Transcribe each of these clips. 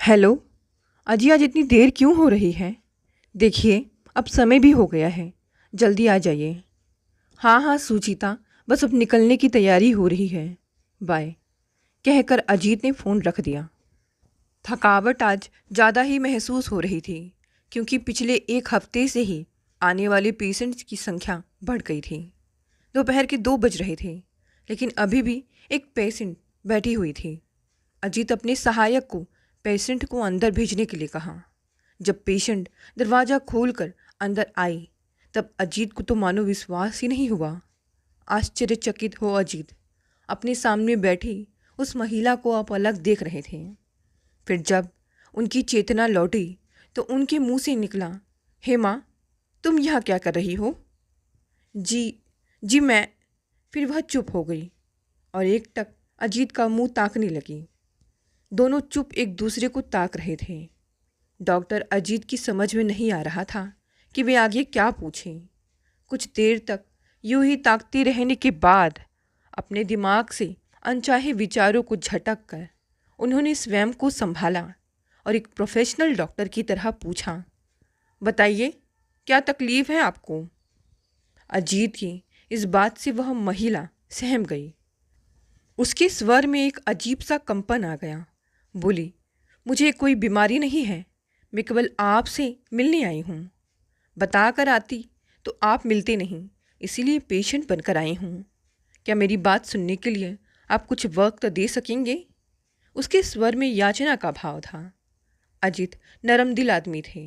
Hello. अजी आज इतनी देर क्यों हो रही है? देखिए, अब समय भी हो गया है। जल्दी आ जाइए। हाँ हाँ सुचिता, बस अब निकलने की तैयारी हो रही है। बाय कहकर अजीत ने फ़ोन रख दिया। थकावट आज ज़्यादा ही महसूस हो रही थी, क्योंकि पिछले एक हफ्ते से ही आने वाले पेशेंट्स की संख्या बढ़ गई थी। दोपहर के 2 बज रहे थे, लेकिन अभी भी एक पेशेंट बैठी हुई थी। अजीत अपने सहायक को पेशेंट को अंदर भेजने के लिए कहा। जब पेशेंट दरवाज़ा खोलकर अंदर आई, तब अजीत को तो मानो विश्वास ही नहीं हुआ। आश्चर्यचकित हो अजीत अपने सामने बैठी उस महिला को आप अलग देख रहे थे। फिर जब उनकी चेतना लौटी तो उनके मुंह से निकला, हेमा, तुम यहाँ क्या कर रही हो? जी जी मैं। फिर वह चुप हो गई और एकटक अजीत का मुंह ताकने लगी। दोनों चुप एक दूसरे को ताक रहे थे। डॉक्टर अजीत की समझ में नहीं आ रहा था कि वे आगे क्या पूछें। कुछ देर तक यूं ही ताकते रहने के बाद अपने दिमाग से अनचाहे विचारों को झटक कर उन्होंने स्वयं को संभाला और एक प्रोफेशनल डॉक्टर की तरह पूछा, बताइए, क्या तकलीफ़ है आपको? अजीत की इस बात से वह महिला सहम गई। उसके स्वर में एक अजीब सा कंपन आ गया। बोली, मुझे कोई बीमारी नहीं है, मैं केवल आपसे मिलने आई हूँ। बता कर आती तो आप मिलते नहीं, इसीलिए पेशेंट बनकर आई हूँ। क्या मेरी बात सुनने के लिए आप कुछ वक्त दे सकेंगे? उसके स्वर में याचना का भाव था। अजित नरम दिल आदमी थे,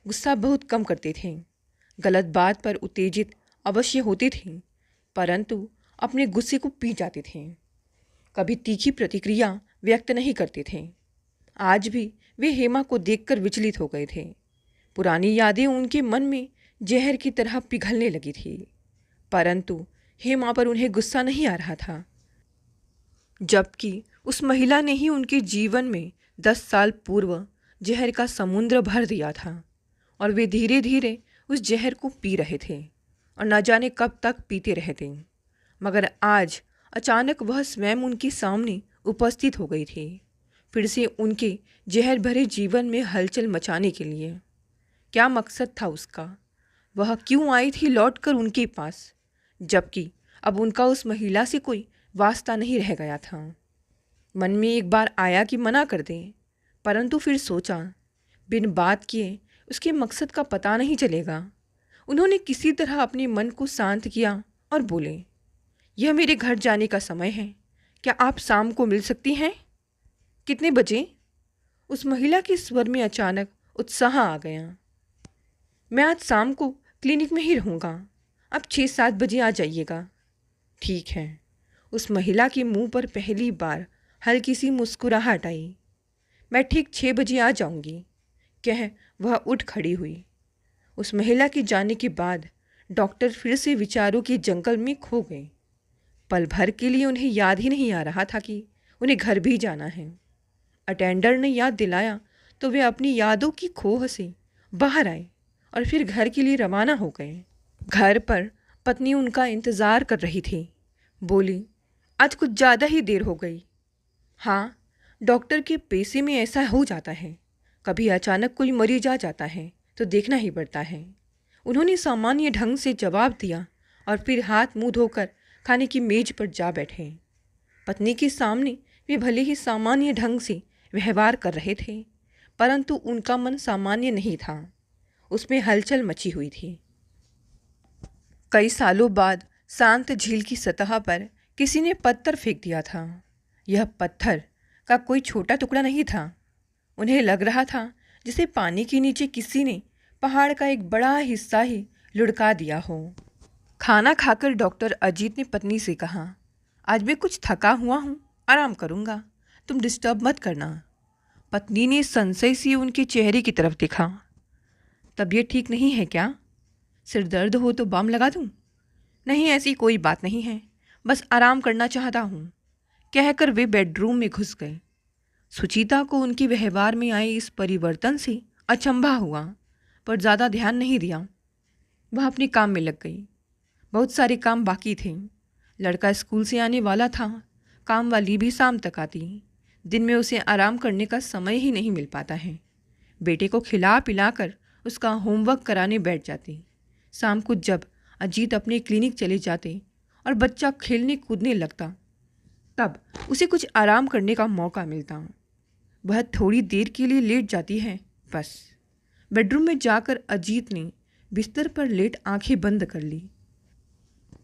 गुस्सा बहुत कम करते थे, गलत बात पर उत्तेजित अवश्य होते थे, परंतु अपने गुस्से को पी जाते थे। कभी तीखी प्रतिक्रिया व्यक्त नहीं करते थे। आज भी वे हेमा को देखकर विचलित हो गए थे। पुरानी यादें उनके मन में जहर की तरह पिघलने लगी थी, परंतु हेमा पर उन्हें गुस्सा नहीं आ रहा था, जबकि उस महिला ने ही उनके जीवन में 10 साल पूर्व जहर का समुद्र भर दिया था और वे धीरे धीरे उस जहर को पी रहे थे और न जाने कब तक पीते रहते। मगर आज अचानक वह स्वयं उनके सामने उपस्थित हो गई थी, फिर से उनके जहर भरे जीवन में हलचल मचाने के लिए। क्या मकसद था उसका? वह क्यों आई थी लौटकर उनके पास, जबकि अब उनका उस महिला से कोई वास्ता नहीं रह गया था। मन में एक बार आया कि मना कर दें, परंतु फिर सोचा, बिन बात किए उसके मकसद का पता नहीं चलेगा। उन्होंने किसी तरह अपने मन को शांत किया और बोले, यह मेरे घर जाने का समय है, क्या आप शाम को मिल सकती हैं? कितने बजे? उस महिला के स्वर में अचानक उत्साह आ गया। मैं आज शाम को क्लिनिक में ही रहूँगा, आप 6-7 बजे आ जाइएगा। ठीक है। उस महिला के मुंह पर पहली बार हल्की सी मुस्कुराहट आई। मैं ठीक 6 बजे आ जाऊँगी, कह वह उठ खड़ी हुई। उस महिला के जाने के बाद डॉक्टर फिर से विचारों के जंगल में खो गए। पल भर के लिए उन्हें याद ही नहीं आ रहा था कि उन्हें घर भी जाना है। अटेंडर ने याद दिलाया तो वे अपनी यादों की खोह से बाहर आए और फिर घर के लिए रवाना हो गए। घर पर पत्नी उनका इंतज़ार कर रही थी। बोली, आज कुछ ज़्यादा ही देर हो गई। हाँ, डॉक्टर के पेशे में ऐसा हो जाता है, कभी अचानक कोई मरीज आ जाता है तो देखना ही पड़ता है। उन्होंने सामान्य ढंग से जवाब दिया और फिर हाथ मुंह धोकर खाने की मेज पर जा बैठे। पत्नी के सामने वे भले ही सामान्य ढंग से व्यवहार कर रहे थे, परंतु उनका मन सामान्य नहीं था, उसमें हलचल मची हुई थी। कई सालों बाद शांत झील की सतह पर किसी ने पत्थर फेंक दिया था। यह पत्थर का कोई छोटा टुकड़ा नहीं था। उन्हें लग रहा था जैसे पानी के नीचे किसी ने पहाड़ का एक बड़ा हिस्सा ही लुढ़का दिया हो। खाना खाकर डॉक्टर अजीत ने पत्नी से कहा, आज मैं कुछ थका हुआ हूँ, आराम करूँगा, तुम डिस्टर्ब मत करना। पत्नी ने संशय से उनके चेहरे की तरफ देखा। तबीयत ठीक नहीं है क्या? सिर दर्द हो तो बाम लगा दूँ? नहीं, ऐसी कोई बात नहीं है, बस आराम करना चाहता हूँ, कहकर वे बेडरूम में घुस गए। सुचिता को उनके व्यवहार में आए इस परिवर्तन से अचंभा हुआ, पर ज़्यादा ध्यान नहीं दिया। वह अपने काम में लग गई। बहुत सारे काम बाकी थे। लड़का स्कूल से आने वाला था, काम वाली भी शाम तक आती, दिन में उसे आराम करने का समय ही नहीं मिल पाता है। बेटे को खिला पिलाकर उसका होमवर्क कराने बैठ जाती। शाम को जब अजीत अपने क्लिनिक चले जाते और बच्चा खेलने कूदने लगता, तब उसे कुछ आराम करने का मौका मिलता। वह थोड़ी देर के लिए लेट जाती है बस। बेडरूम में जाकर अजीत ने बिस्तर पर लेट आंखें बंद कर ली,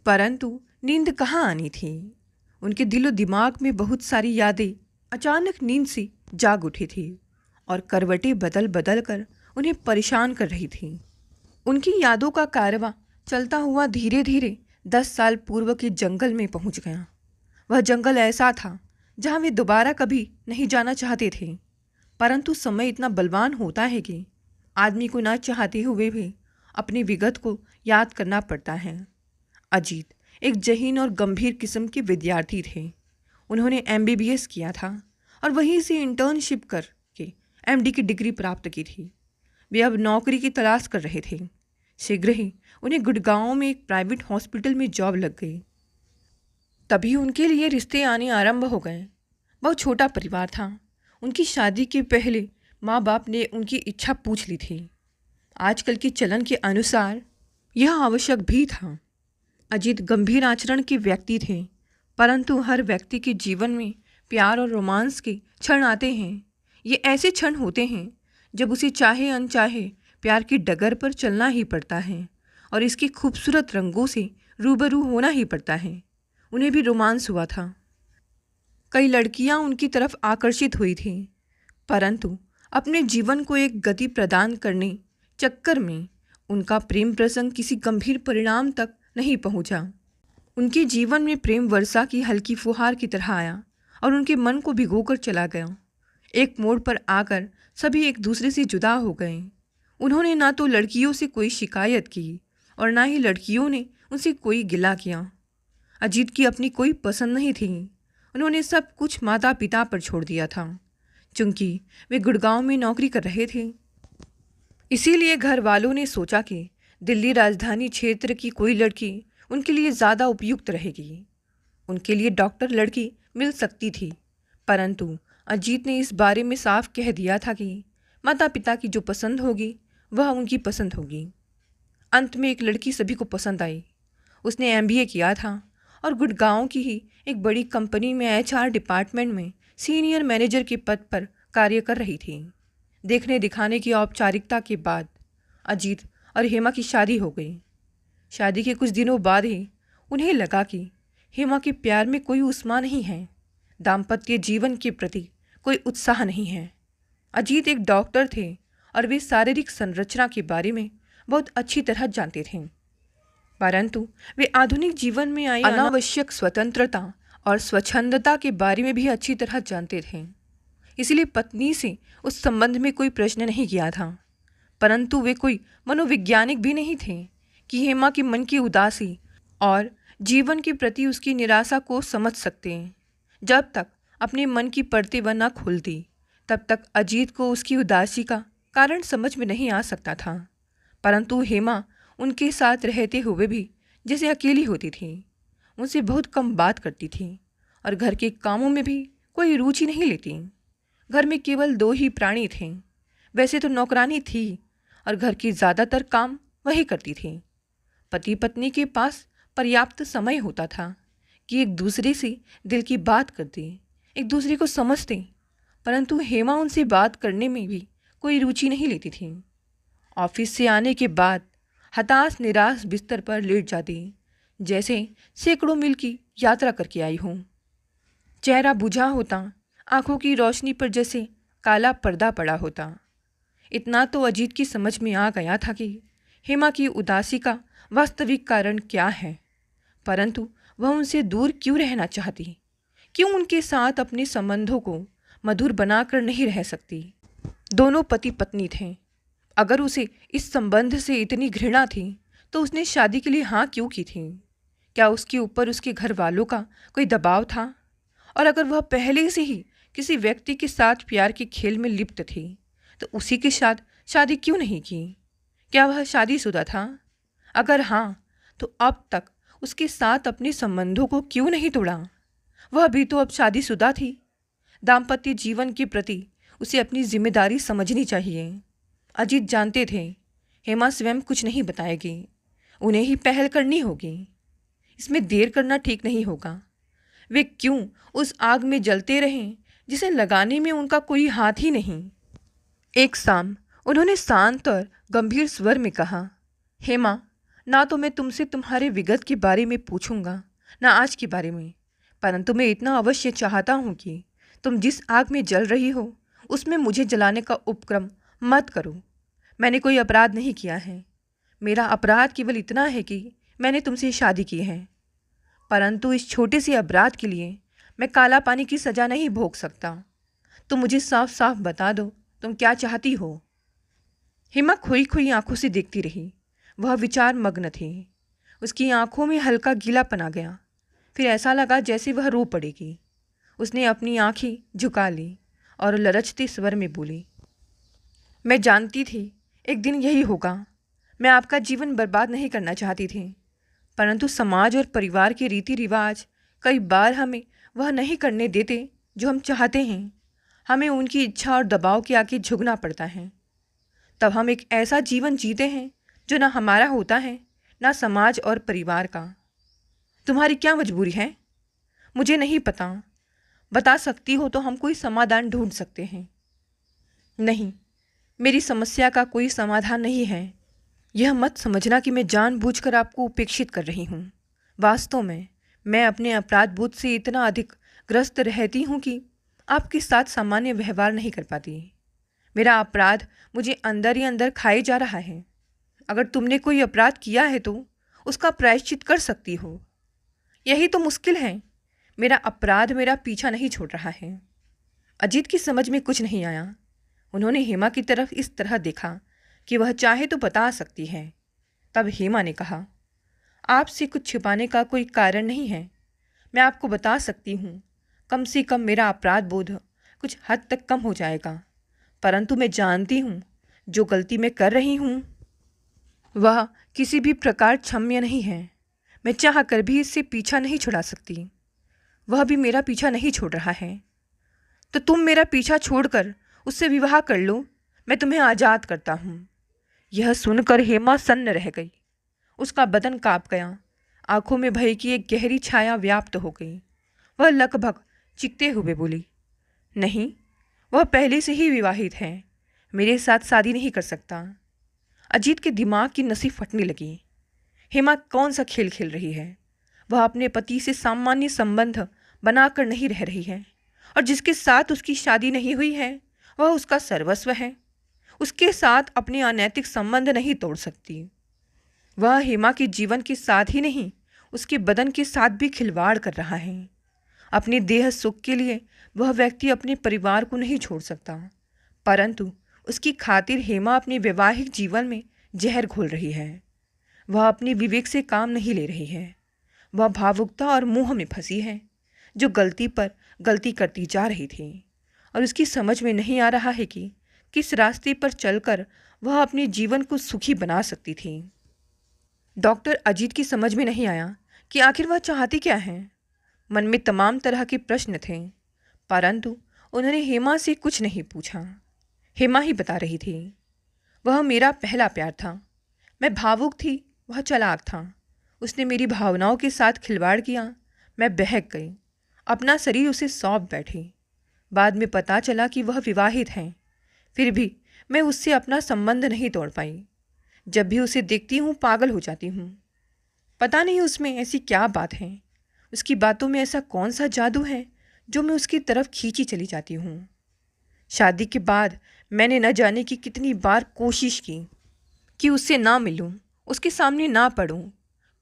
परंतु नींद कहाँ आनी थी। उनके दिलो दिमाग में बहुत सारी यादें अचानक नींद से जाग उठी थी और करवटें बदल बदल कर उन्हें परेशान कर रही थी। उनकी यादों का कारवां चलता हुआ धीरे धीरे 10 साल पूर्व के जंगल में पहुंच गया। वह जंगल ऐसा था जहां वे दोबारा कभी नहीं जाना चाहते थे, परंतु समय इतना बलवान होता है कि आदमी को ना चाहते हुए भी अपनी विगत को याद करना पड़ता है। अजीत एक जहीन और गंभीर किस्म के विद्यार्थी थे। उन्होंने MBBS किया था और वहीं से इंटर्नशिप करके MD की डिग्री प्राप्त की थी। वे अब नौकरी की तलाश कर रहे थे। शीघ्र ही उन्हें गुड़गांव में एक प्राइवेट हॉस्पिटल में जॉब लग गई। तभी उनके लिए रिश्ते आने आरंभ हो गए। बहुत छोटा परिवार था। उनकी शादी के पहले माँ बाप ने उनकी इच्छा पूछ ली थी। आजकल के चलन के अनुसार यह आवश्यक भी था। अजीत गंभीर आचरण के व्यक्ति थे, परंतु हर व्यक्ति के जीवन में प्यार और रोमांस के क्षण आते हैं। ये ऐसे क्षण होते हैं जब उसे चाहे अनचाहे प्यार की डगर पर चलना ही पड़ता है और इसके खूबसूरत रंगों से रूबरू होना ही पड़ता है। उन्हें भी रोमांस हुआ था। कई लड़कियां उनकी तरफ आकर्षित हुई थीं, परंतु अपने जीवन को एक गति प्रदान करने चक्कर में उनका प्रेम प्रसंग किसी गंभीर परिणाम तक नहीं पहुंचा। उनके जीवन में प्रेम वर्षा की हल्की फुहार की तरह आया और उनके मन को भिगोकर चला गया। एक मोड़ पर आकर सभी एक दूसरे से जुदा हो गए। उन्होंने ना तो लड़कियों से कोई शिकायत की और ना ही लड़कियों ने उनसे कोई गिला किया। अजीत की अपनी कोई पसंद नहीं थी। उन्होंने सब कुछ माता पिता पर छोड़ दिया था, चूंकि वे गुड़गांव में नौकरी कर रहे थे। इसीलिए घर वालों ने सोचा कि दिल्ली राजधानी क्षेत्र की कोई लड़की उनके लिए ज़्यादा उपयुक्त रहेगी। उनके लिए डॉक्टर लड़की मिल सकती थी, परंतु अजीत ने इस बारे में साफ कह दिया था कि माता पिता की जो पसंद होगी वह उनकी पसंद होगी। अंत में एक लड़की सभी को पसंद आई। उसने MBA किया था और गुड़गांव की ही एक बड़ी कंपनी में HR डिपार्टमेंट में सीनियर मैनेजर के पद पर कार्य कर रही थी। देखने दिखाने की औपचारिकता के बाद अजीत और हेमा की शादी हो गई। शादी के कुछ दिनों बाद ही उन्हें लगा कि हेमा के प्यार में कोई ऊष्मा नहीं है, दाम्पत्य जीवन के प्रति कोई उत्साह नहीं है। अजीत एक डॉक्टर थे और वे शारीरिक संरचना के बारे में बहुत अच्छी तरह जानते थे, परंतु वे आधुनिक जीवन में आई अनावश्यक स्वतंत्रता और स्वच्छंदता के बारे में भी अच्छी तरह जानते थे। इसलिए पत्नी से उस संबंध में कोई प्रश्न नहीं किया था, परंतु वे कोई मनोवैज्ञानिक भी नहीं थे कि हेमा के मन की उदासी और जीवन के प्रति उसकी निराशा को समझ सकते हैं। जब तक अपने मन की परतें वह न खोलती, तब तक अजीत को उसकी उदासी का कारण समझ में नहीं आ सकता था। परंतु हेमा उनके साथ रहते हुए भी जैसे अकेली होती थी। उनसे बहुत कम बात करती थी और घर के कामों में भी कोई रुचि नहीं लेती। घर में केवल 2 ही प्राणी थे। वैसे तो नौकरानी थी और घर के ज़्यादातर काम वही करती थी। पति पत्नी के पास पर्याप्त समय होता था कि एक दूसरे से दिल की बात करते, एक दूसरे को समझते, परंतु हेमा उनसे बात करने में भी कोई रुचि नहीं लेती थी। ऑफिस से आने के बाद हताश निराश बिस्तर पर लेट जाती, जैसे सैकड़ों मील की यात्रा करके आई हूँ। चेहरा बुझा होता, आंखों की रोशनी पर जैसे काला पर्दा पड़ा होता। इतना तो अजीत की समझ में आ गया था कि हेमा की उदासी का वास्तविक कारण क्या है, परंतु वह उनसे दूर क्यों रहना चाहती, क्यों उनके साथ अपने संबंधों को मधुर बनाकर नहीं रह सकती। दोनों पति पत्नी थे। अगर उसे इस संबंध से इतनी घृणा थी तो उसने शादी के लिए हाँ क्यों की थी? क्या उसके ऊपर उसके घर वालों का कोई दबाव था? और अगर वह पहले से ही किसी व्यक्ति के साथ प्यार के खेल में लिप्त थी तो उसी के साथ शादी क्यों नहीं की? क्या वह शादीशुदा था? अगर हाँ, तो अब तक उसके साथ अपने संबंधों को क्यों नहीं तोड़ा? वह भी तो अब शादीशुदा थी। दाम्पत्य जीवन के प्रति उसे अपनी जिम्मेदारी समझनी चाहिए। अजीत जानते थे हेमा स्वयं कुछ नहीं बताएगी, उन्हें ही पहल करनी होगी। इसमें देर करना ठीक नहीं होगा। वे क्यों उस आग में जलते रहें जिसे लगाने में उनका कोई हाथ ही नहीं। एक शाम उन्होंने शांत और गंभीर स्वर में कहा, हेमा, ना तो मैं तुमसे तुम्हारे विगत के बारे में पूछूंगा, ना आज के बारे में, परंतु मैं इतना अवश्य चाहता हूँ कि तुम जिस आग में जल रही हो उसमें मुझे जलाने का उपक्रम मत करो। मैंने कोई अपराध नहीं किया है। मेरा अपराध केवल इतना है कि मैंने तुमसे शादी की है, परंतु इस छोटे से अपराध के लिए मैं काला पानी की सज़ा नहीं भोग सकता। तुम मुझे साफ साफ बता दो, तुम क्या चाहती हो। हेमा खोई खोई आंखों से देखती रही। वह विचार मग्न थी। उसकी आंखों में हल्का गीलापन आ गया। फिर ऐसा लगा जैसे वह रो पड़ेगी। उसने अपनी आंखें झुका ली और लरचते स्वर में बोली, मैं जानती थी एक दिन यही होगा। मैं आपका जीवन बर्बाद नहीं करना चाहती थी, परंतु समाज और परिवार के रीति रिवाज कई बार हमें वह नहीं करने देते जो हम चाहते हैं। हमें उनकी इच्छा और दबाव के आगे झुकना पड़ता है। तब हम एक ऐसा जीवन जीते हैं जो ना हमारा होता है, ना समाज और परिवार का। तुम्हारी क्या मजबूरी है? मुझे नहीं पता। बता सकती हो तो हम कोई समाधान ढूंढ सकते हैं। नहीं, मेरी समस्या का कोई समाधान नहीं है। यह मत समझना कि मैं जानबूझकर आपको उपेक्षित कर रही हूँ। वास्तव में मैं अपने अपराध बोध से इतना अधिक ग्रस्त रहती हूँ कि आपके साथ सामान्य व्यवहार नहीं कर पाती। मेरा अपराध मुझे अंदर ही अंदर खाए जा रहा है। अगर तुमने कोई अपराध किया है तो उसका प्रायश्चित कर सकती हो। यही तो मुश्किल है। मेरा अपराध मेरा पीछा नहीं छोड़ रहा है। अजीत की समझ में कुछ नहीं आया। उन्होंने हेमा की तरफ इस तरह देखा कि वह चाहे तो बता सकती है। तब हेमा ने कहा, आपसे कुछ छिपाने का कोई कारण नहीं है। मैं आपको बता सकती हूँ, कम से कम मेरा अपराध बोध कुछ हद तक कम हो जाएगा। परंतु मैं जानती हूँ जो गलती मैं कर रही हूँ वह किसी भी प्रकार क्षम्य नहीं है। मैं चाह कर भी इससे पीछा नहीं छुड़ा सकती। वह भी मेरा पीछा नहीं छोड़ रहा है। तो तुम मेरा पीछा छोड़कर उससे विवाह कर लो, मैं तुम्हें आज़ाद करता हूँ। यह सुनकर हेमा सन्न रह गई। उसका बदन काँप गया। आंखों में भय की एक गहरी छाया व्याप्त हो गई। वह लगभग चीखते हुए बोली, नहीं, वह पहले से ही विवाहित है, मेरे साथ शादी नहीं कर सकता। अजीत के दिमाग की नसें फटने लगी। हेमा कौन सा खेल खेल रही है? वह अपने पति से सामान्य संबंध बनाकर नहीं रह रही है, और जिसके साथ उसकी शादी नहीं हुई है वह उसका सर्वस्व है। उसके साथ अपने अनैतिक संबंध नहीं तोड़ सकती। वह हेमा के जीवन के साथ ही नहीं, उसके बदन के साथ भी खिलवाड़ कर रहा है। अपने देह सुख के लिए वह व्यक्ति अपने परिवार को नहीं छोड़ सकता, परंतु उसकी खातिर हेमा अपने वैवाहिक जीवन में जहर घोल रही है। वह अपने विवेक से काम नहीं ले रही है। वह भावुकता और मोह में फंसी है, जो गलती पर गलती करती जा रही थी, और उसकी समझ में नहीं आ रहा है कि किस रास्ते पर चलकर वह अपने जीवन को सुखी बना सकती थी। डॉक्टर अजीत की समझ में नहीं आया कि आखिर वह चाहती क्या है। मन में तमाम तरह के प्रश्न थे, परंतु उन्होंने हेमा से कुछ नहीं पूछा। हेमा ही बता रही थी, वह मेरा पहला प्यार था। मैं भावुक थी, वह चालाक था। उसने मेरी भावनाओं के साथ खिलवाड़ किया। मैं बहक गई, अपना शरीर उसे सौंप बैठी। बाद में पता चला कि वह विवाहित हैं। फिर भी मैं उससे अपना संबंध नहीं तोड़ पाई। जब भी उसे देखती हूँ पागल हो जाती हूँ। पता नहीं उसमें ऐसी क्या बात है, उसकी बातों में ऐसा कौन सा जादू है जो मैं उसकी तरफ खींची चली जाती हूँ। शादी के बाद मैंने न जाने की कितनी बार कोशिश की कि उससे ना मिलूं, उसके सामने ना पढ़ूं,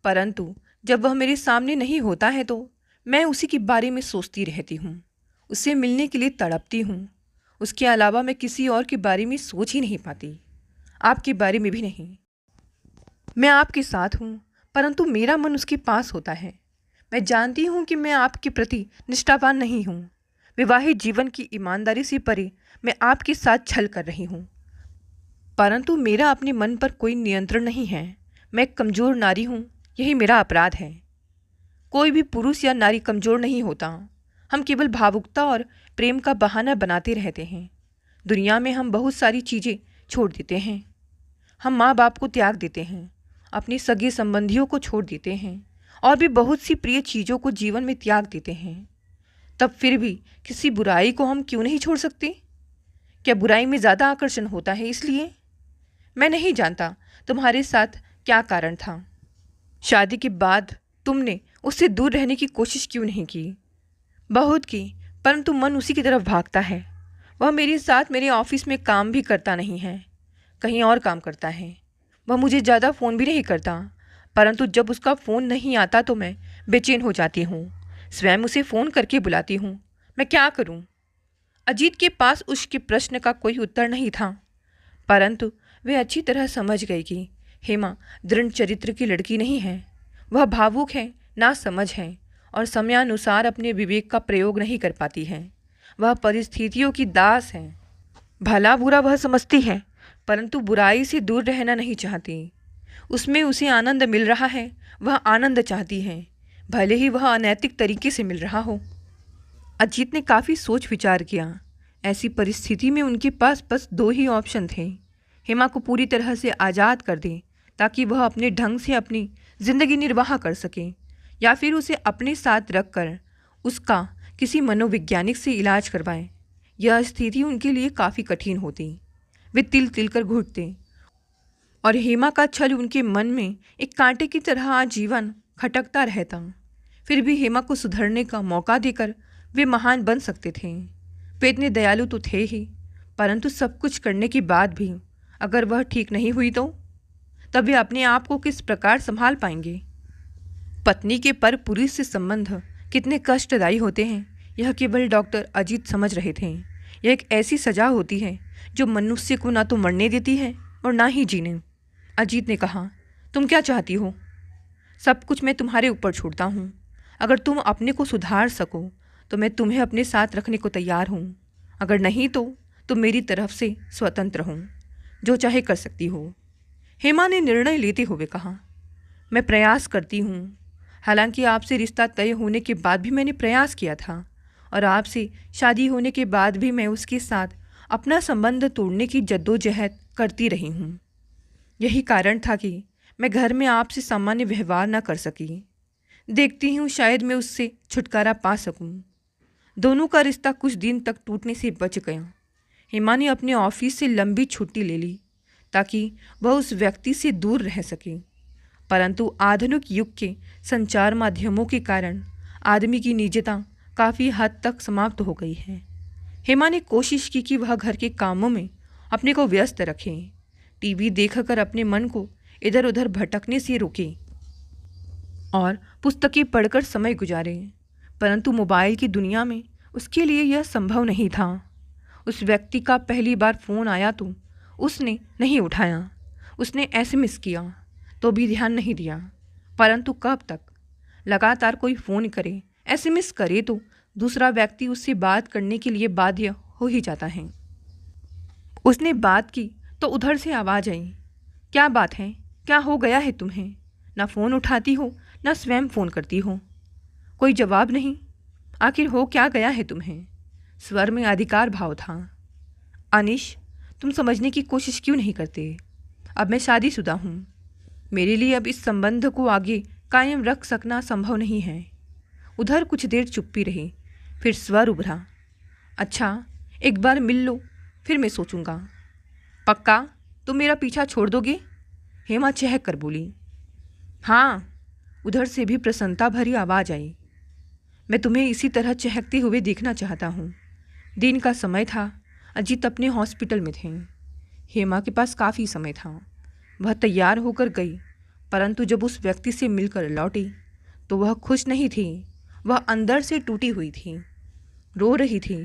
परंतु जब वह मेरे सामने नहीं होता है तो मैं उसी के बारे में सोचती रहती हूँ। उससे मिलने के लिए तड़पती हूँ। उसके अलावा मैं किसी और के बारे में सोच ही नहीं पाती, आपके बारे में भी नहीं। मैं आपके साथ हूँ, परंतु मेरा मन उसके पास होता है। मैं जानती हूँ कि मैं आपके प्रति निष्ठावान नहीं हूँ। विवाहित जीवन की ईमानदारी से परे मैं आपके साथ छल कर रही हूँ, परंतु मेरा अपने मन पर कोई नियंत्रण नहीं है। मैं एक कमज़ोर नारी हूँ, यही मेरा अपराध है। कोई भी पुरुष या नारी कमज़ोर नहीं होता। हम केवल भावुकता और प्रेम का बहाना बनाते रहते हैं। दुनिया में हम बहुत सारी चीज़ें छोड़ देते हैं। हम माँ बाप को त्याग देते हैं, अपने सगे संबंधियों को छोड़ देते हैं और भी बहुत सी प्रिय चीज़ों को जीवन में त्याग देते हैं। तब फिर भी किसी बुराई को हम क्यों नहीं छोड़ सकते? क्या बुराई में ज़्यादा आकर्षण होता है इसलिए? मैं नहीं जानता तुम्हारे साथ क्या कारण था। शादी के बाद तुमने उससे दूर रहने की कोशिश क्यों नहीं की? बहुत की, परंतु मन उसी की तरफ भागता है। वह मेरे साथ मेरे ऑफिस में काम भी करता नहीं है, कहीं और काम करता है। वह मुझे ज़्यादा फ़ोन भी नहीं करता, परंतु जब उसका फ़ोन नहीं आता तो मैं बेचैन हो जाती हूँ। स्वयं उसे फ़ोन करके बुलाती हूँ। मैं क्या करूँ? अजीत के पास उसके प्रश्न का कोई उत्तर नहीं था, परंतु वे अच्छी तरह समझ गई कि हेमा दृढ़ चरित्र की लड़की नहीं है। वह भावुक है, नासमझ है और समयानुसार अपने विवेक का प्रयोग नहीं कर पाती है। वह परिस्थितियों की दास है। भला बुरा वह समझती है, परंतु बुराई से दूर रहना नहीं चाहती। उसमें उसे आनंद मिल रहा है, वह आनंद चाहती है, भले ही वह अनैतिक तरीके से मिल रहा हो। अजीत ने काफ़ी सोच विचार किया। ऐसी परिस्थिति में उनके पास बस दो ही ऑप्शन थे। हेमा को पूरी तरह से आज़ाद कर दें ताकि वह अपने ढंग से अपनी ज़िंदगी निर्वाह कर सके, या फिर उसे अपने साथ रखकर उसका किसी मनोवैज्ञानिक से इलाज करवाएं। यह स्थिति उनके लिए काफ़ी कठिन होती। वे तिल तिल कर घुटते और हेमा का छल उनके मन में एक कांटे की तरह आजीवन खटकता रहता। फिर भी हेमा को सुधरने का मौका देकर वे महान बन सकते थे। वे इतने दयालु तो थे ही, परंतु सब कुछ करने के बाद भी अगर वह ठीक नहीं हुई तो तब वे अपने आप को किस प्रकार संभाल पाएंगे? पत्नी के पर पुरुष से संबंध कितने कष्टदायी होते हैं, यह केवल डॉक्टर अजीत समझ रहे थे। यह एक ऐसी सजा होती है जो मनुष्य को ना तो मरने देती है और ना ही जीने। अजीत ने कहा, तुम क्या चाहती हो? सब कुछ मैं तुम्हारे ऊपर छोड़ता हूँ। अगर तुम अपने को सुधार सको तो मैं तुम्हें अपने साथ रखने को तैयार हूँ, अगर नहीं तो तुम मेरी तरफ से स्वतंत्र हो, जो चाहे कर सकती हो। हेमा ने निर्णय लेते हुए कहा, मैं प्रयास करती हूँ। हालांकि आपसे रिश्ता तय होने के बाद भी मैंने प्रयास किया था और आपसे शादी होने के बाद भी मैं उसके साथ अपना संबंध तोड़ने की जद्दोजहद करती रही हूँ। यही कारण था कि मैं घर में आपसे सामान्य व्यवहार न कर सकी। देखती हूँ शायद मैं उससे छुटकारा पा सकूँ। दोनों का रिश्ता कुछ दिन तक टूटने से बच गया। हेमा ने अपने ऑफिस से लंबी छुट्टी ले ली ताकि वह उस व्यक्ति से दूर रह सके, परंतु आधुनिक युग के संचार माध्यमों के कारण आदमी की निजता काफ़ी हद तक समाप्त हो गई है। हेमा ने कोशिश की कि वह घर के कामों में अपने को व्यस्त रखे, टीवी देखकर अपने मन को इधर उधर भटकने से रोके और पुस्तकें पढ़कर समय गुजारे, परंतु मोबाइल की दुनिया में उसके लिए यह संभव नहीं था। उस व्यक्ति का पहली बार फ़ोन आया तो उसने नहीं उठाया। उसने एसएमएस किया तो भी ध्यान नहीं दिया, परंतु कब तक? लगातार कोई फ़ोन करे, एसएमएस करे तो दूसरा व्यक्ति उससे बात करने के लिए बाध्य हो ही जाता है। उसने बात की तो उधर से आवाज़ आई, क्या बात है, क्या हो गया है तुम्हें? ना फ़ोन उठाती हो ना स्वयं फ़ोन करती हो। कोई जवाब नहीं। आखिर हो क्या गया है तुम्हें? स्वर में अधिकार भाव था। अनिश, तुम समझने की कोशिश क्यों नहीं करते? अब मैं शादीशुदा हूँ। मेरे लिए अब इस संबंध को आगे कायम रख सकना संभव नहीं है। उधर कुछ देर चुप्पी रही, फिर स्वर उभरा, अच्छा एक बार मिल लो फिर मैं सोचूंगा। पक्का तुम मेरा पीछा छोड़ दोगे? हेमा चहक कर बोली। हाँ, उधर से भी प्रसन्नता भरी आवाज़ आई। मैं तुम्हें इसी तरह चहकते हुए देखना चाहता हूँ। दिन का समय था। अजीत अपने हॉस्पिटल में थे। हेमा के पास काफ़ी समय था। वह तैयार होकर गई, परंतु जब उस व्यक्ति से मिलकर लौटी तो वह खुश नहीं थी। वह अंदर से टूटी हुई थी, रो रही थी,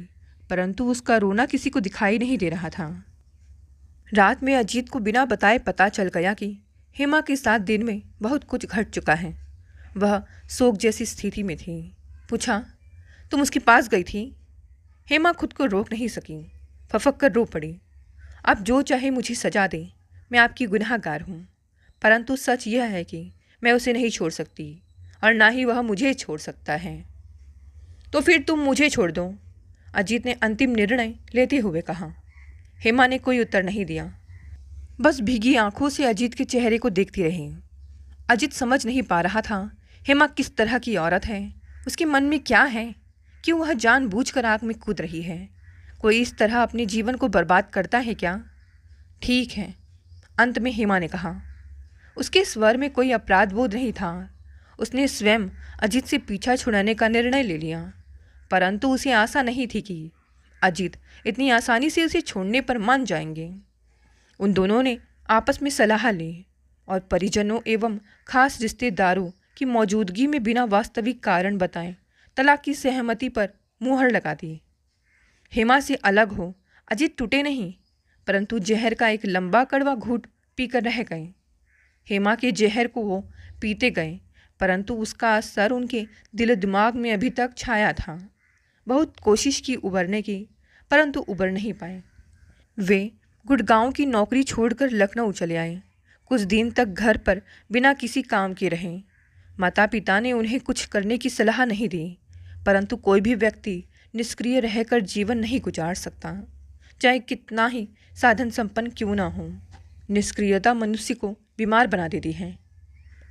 परंतु उसका रोना किसी को दिखाई नहीं दे रहा था। रात में अजीत को बिना बताए पता चल गया कि हेमा के साथ दिन में बहुत कुछ घट चुका है। वह शोक जैसी स्थिति में थी। पूछा, तुम उसके पास गई थी? हेमा खुद को रोक नहीं सकी, फफक कर रो पड़ी। अब जो चाहे मुझे सजा दे, मैं आपकी गुनहगार हूँ, परंतु सच यह है कि मैं उसे नहीं छोड़ सकती और ना ही वह मुझे छोड़ सकता है। तो फिर तुम मुझे छोड़ दो। अजीत ने अंतिम निर्णय लेते हुए कहा। हेमा ने कोई उत्तर नहीं दिया, बस भीगी आंखों से अजीत के चेहरे को देखती रही। अजीत समझ नहीं पा रहा था हेमा किस तरह की औरत है, उसके मन में क्या है, क्यों वह जानबूझकर आग में कूद रही है। कोई इस तरह अपने जीवन को बर्बाद करता है क्या? ठीक है, अंत में हेमा ने कहा। उसके स्वर में कोई अपराध बोध नहीं था। उसने स्वयं अजीत से पीछा छुड़ाने का निर्णय ले लिया, परंतु उसे आशा नहीं थी कि अजीत इतनी आसानी से उसे छोड़ने पर मान जाएंगे। उन दोनों ने आपस में सलाह ली और परिजनों एवं खास रिश्तेदारों की मौजूदगी में बिना वास्तविक कारण बताए तलाक की सहमति पर मुहर लगा दी। हेमा से अलग हो अजीत टूटे नहीं, परंतु जहर का एक लंबा कड़वा घूंट पीकर रह गए। हेमा के जहर को वो पीते गए, परंतु उसका असर उनके दिल दिमाग में अभी तक छाया था। बहुत कोशिश की उबरने की, परंतु उबर नहीं पाए। वे गुड़गांव की नौकरी छोड़कर लखनऊ चले आए। कुछ दिन तक घर पर बिना किसी काम के रहे। माता पिता ने उन्हें कुछ करने की सलाह नहीं दी, परंतु कोई भी व्यक्ति निष्क्रिय रहकर जीवन नहीं गुजार सकता, चाहे कितना ही साधन संपन्न क्यों ना हो। निष्क्रियता मनुष्य को बीमार बना देती है।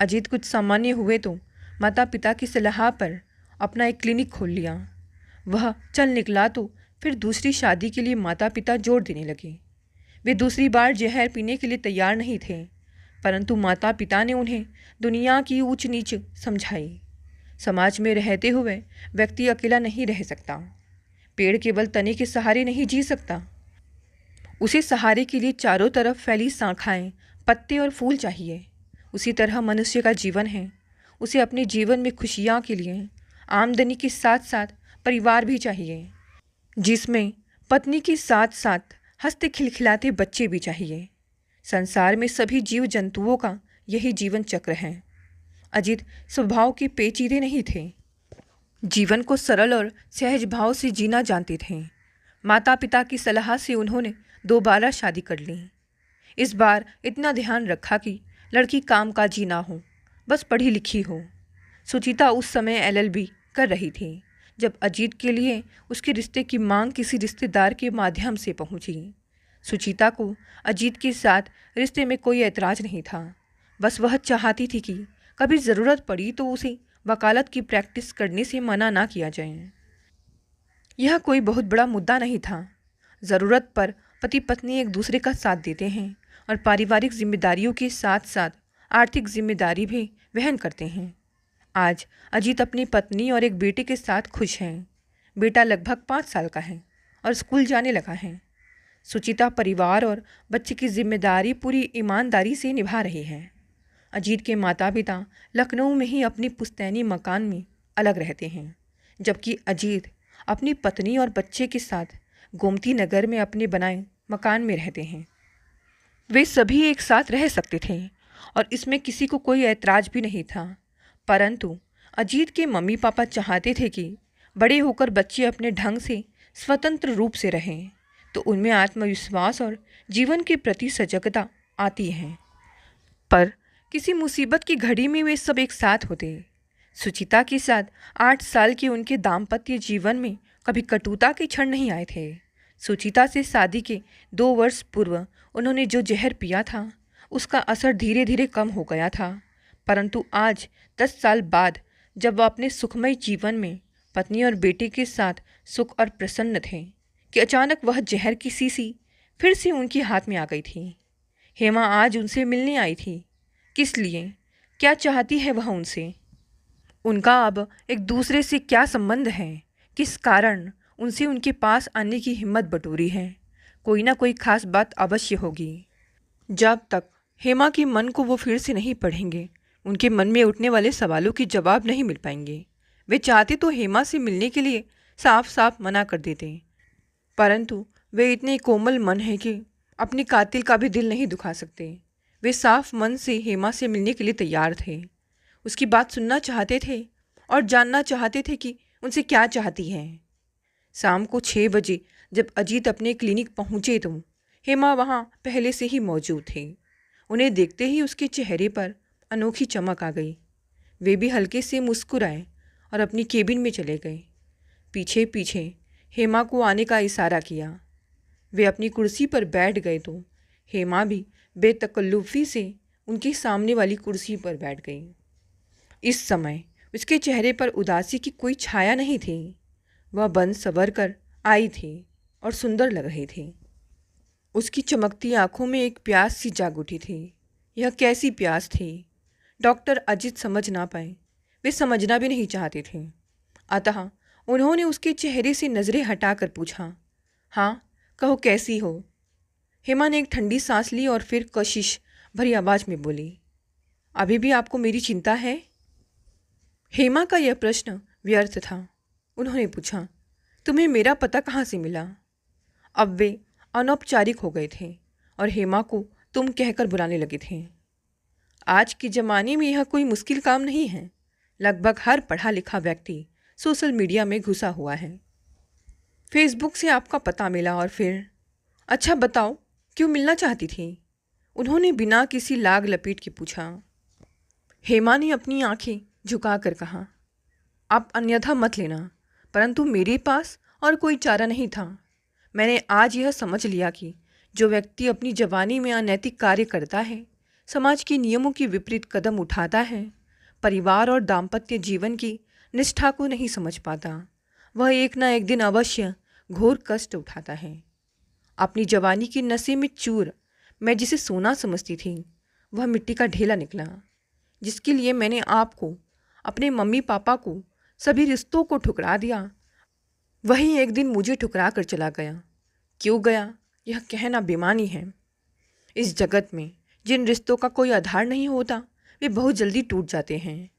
अजीत कुछ सामान्य हुए तो माता पिता की सलाह पर अपना एक क्लिनिक खोल लिया। वह चल निकला तो फिर दूसरी शादी के लिए माता पिता जोर देने लगे। वे दूसरी बार जहर पीने के लिए तैयार नहीं थे, परंतु माता पिता ने उन्हें दुनिया की ऊंच नीच समझाई। समाज में रहते हुए व्यक्ति अकेला नहीं रह सकता। पेड़ केवल तने के सहारे नहीं जी सकता, उसे सहारे के लिए चारों तरफ फैली शाखाएं, पत्ते और फूल चाहिए। उसी तरह मनुष्य का जीवन है। उसे अपने जीवन में खुशियाँ के लिए आमदनी के साथ साथ परिवार भी चाहिए, जिसमें पत्नी के साथ साथ हंसते खिलखिलाते बच्चे भी चाहिए। संसार में सभी जीव जंतुओं का यही जीवन चक्र है। अजीत स्वभाव के पेचीदे नहीं थे, जीवन को सरल और सहज भाव से जीना जानते थे। माता पिता की सलाह से उन्होंने दोबारा शादी कर ली। इस बार इतना ध्यान रखा कि लड़की कामकाजी ना हो, बस पढ़ी लिखी हो। सुचिता उस समय LLB कर रही थी जब अजीत के लिए उसके रिश्ते की मांग किसी रिश्तेदार के माध्यम से पहुंची। सुचिता को अजीत के साथ रिश्ते में कोई ऐतराज़ नहीं था, बस वह चाहती थी कि कभी ज़रूरत पड़ी तो उसे वकालत की प्रैक्टिस करने से मना ना किया जाए। यह कोई बहुत बड़ा मुद्दा नहीं था। ज़रूरत पर पति पत्नी एक दूसरे का साथ देते हैं और पारिवारिक जिम्मेदारियों के साथ साथ आर्थिक जिम्मेदारी भी वहन करते हैं। आज अजीत अपनी पत्नी और एक बेटे के साथ खुश हैं। बेटा लगभग 5 साल का है और स्कूल जाने लगा है। सुचिता परिवार और बच्चे की जिम्मेदारी पूरी ईमानदारी से निभा रही है। अजीत के माता पिता लखनऊ में ही अपनी पुश्तैनी मकान में अलग रहते हैं, जबकि अजीत अपनी पत्नी और बच्चे के साथ गोमती नगर में अपने बनाए मकान में रहते हैं। वे सभी एक साथ रह सकते थे और इसमें किसी को कोई ऐतराज़ भी नहीं था, परंतु अजीत के मम्मी पापा चाहते थे कि बड़े होकर बच्चे अपने ढंग से स्वतंत्र रूप से रहें, तो उनमें आत्मविश्वास और जीवन के प्रति सजगता आती है। पर किसी मुसीबत की घड़ी में वे सब एक साथ होते। सुचिता के साथ 8 साल के उनके दाम्पत्य जीवन में कभी कटुता के क्षण नहीं आए थे। सुचिता से शादी के 2 वर्ष पूर्व उन्होंने जो जहर पिया था उसका असर धीरे धीरे कम हो गया था, परंतु आज 10 साल बाद जब वह अपने सुखमय जीवन में पत्नी और बेटे के साथ सुख और प्रसन्न थे कि अचानक वह जहर की शीशी फिर से उनके हाथ में आ गई थी। हेमा आज उनसे मिलने आई थी। किस लिए? क्या चाहती है वह उनसे? उनका अब एक दूसरे से क्या संबंध है? किस कारण उनसे उनके पास आने की हिम्मत बटोरी है? कोई ना कोई खास बात अवश्य होगी। जब तक हेमा के मन को वो फिर से नहीं पढ़ेंगे, उनके मन में उठने वाले सवालों के जवाब नहीं मिल पाएंगे। वे चाहते तो हेमा से मिलने के लिए साफ साफ मना कर देते, परंतु वे इतने कोमल मन हैं कि अपने कातिल का भी दिल नहीं दुखा सकते। वे साफ मन से हेमा से मिलने के लिए तैयार थे, उसकी बात सुनना चाहते थे और जानना चाहते थे कि उनसे क्या चाहती है। शाम को 6 बजे जब अजीत अपने क्लिनिक पहुँचे तो हेमा वहाँ पहले से ही मौजूद थी। उन्हें देखते ही उसके चेहरे पर अनोखी चमक आ गई। वे भी हल्के से मुस्कुराए और अपनी केबिन में चले गए। पीछे पीछे हेमा को आने का इशारा किया। वे अपनी कुर्सी पर बैठ गए तो हेमा भी बेतकल्लुफ़ी से उनके सामने वाली कुर्सी पर बैठ गई। इस समय उसके चेहरे पर उदासी की कोई छाया नहीं थी। वह बन सवर कर आई थी और सुंदर लग रही थी। उसकी चमकती आंखों में एक प्यास सी जाग उठी थी। यह कैसी प्यास थी डॉक्टर अजित समझ ना पाए। वे समझना भी नहीं चाहते थे। अतः उन्होंने उसके चेहरे से नज़रें हटाकर पूछा, हाँ कहो कैसी हो। हेमा ने एक ठंडी सांस ली और फिर कशिश भरी आवाज़ में बोली, अभी भी आपको मेरी चिंता है। हेमा का यह प्रश्न व्यर्थ था। उन्होंने पूछा, तुम्हें मेरा पता कहाँ से मिला। अब वे अनौपचारिक हो गए थे और हेमा को तुम कहकर बुलाने लगे थे। आज के ज़माने में यह कोई मुश्किल काम नहीं है। लगभग हर पढ़ा लिखा व्यक्ति सोशल मीडिया में घुसा हुआ है। फेसबुक से आपका पता मिला और फिर अच्छा बताओ क्यों मिलना चाहती थी। उन्होंने बिना किसी लाग लपेट के पूछा। हेमा ने अपनी आंखें झुकाकर कहा, आप अन्यथा मत लेना, परंतु मेरे पास और कोई चारा नहीं था। मैंने आज यह समझ लिया कि जो व्यक्ति अपनी जवानी में अनैतिक कार्य करता है, समाज के नियमों के विपरीत कदम उठाता है, परिवार और दाम्पत्य जीवन की निष्ठा को नहीं समझ पाता, वह एक ना एक दिन अवश्य घोर कष्ट उठाता है। अपनी जवानी की नशे में चूर मैं जिसे सोना समझती थी, वह मिट्टी का ढेला निकला। जिसके लिए मैंने आपको, अपने मम्मी पापा को, सभी रिश्तों को ठुकरा दिया, वही एक दिन मुझे ठुकरा कर चला गया। क्यों गया यह कहना बेमानी है। इस जगत में जिन रिश्तों का कोई आधार नहीं होता, वे बहुत जल्दी टूट जाते हैं।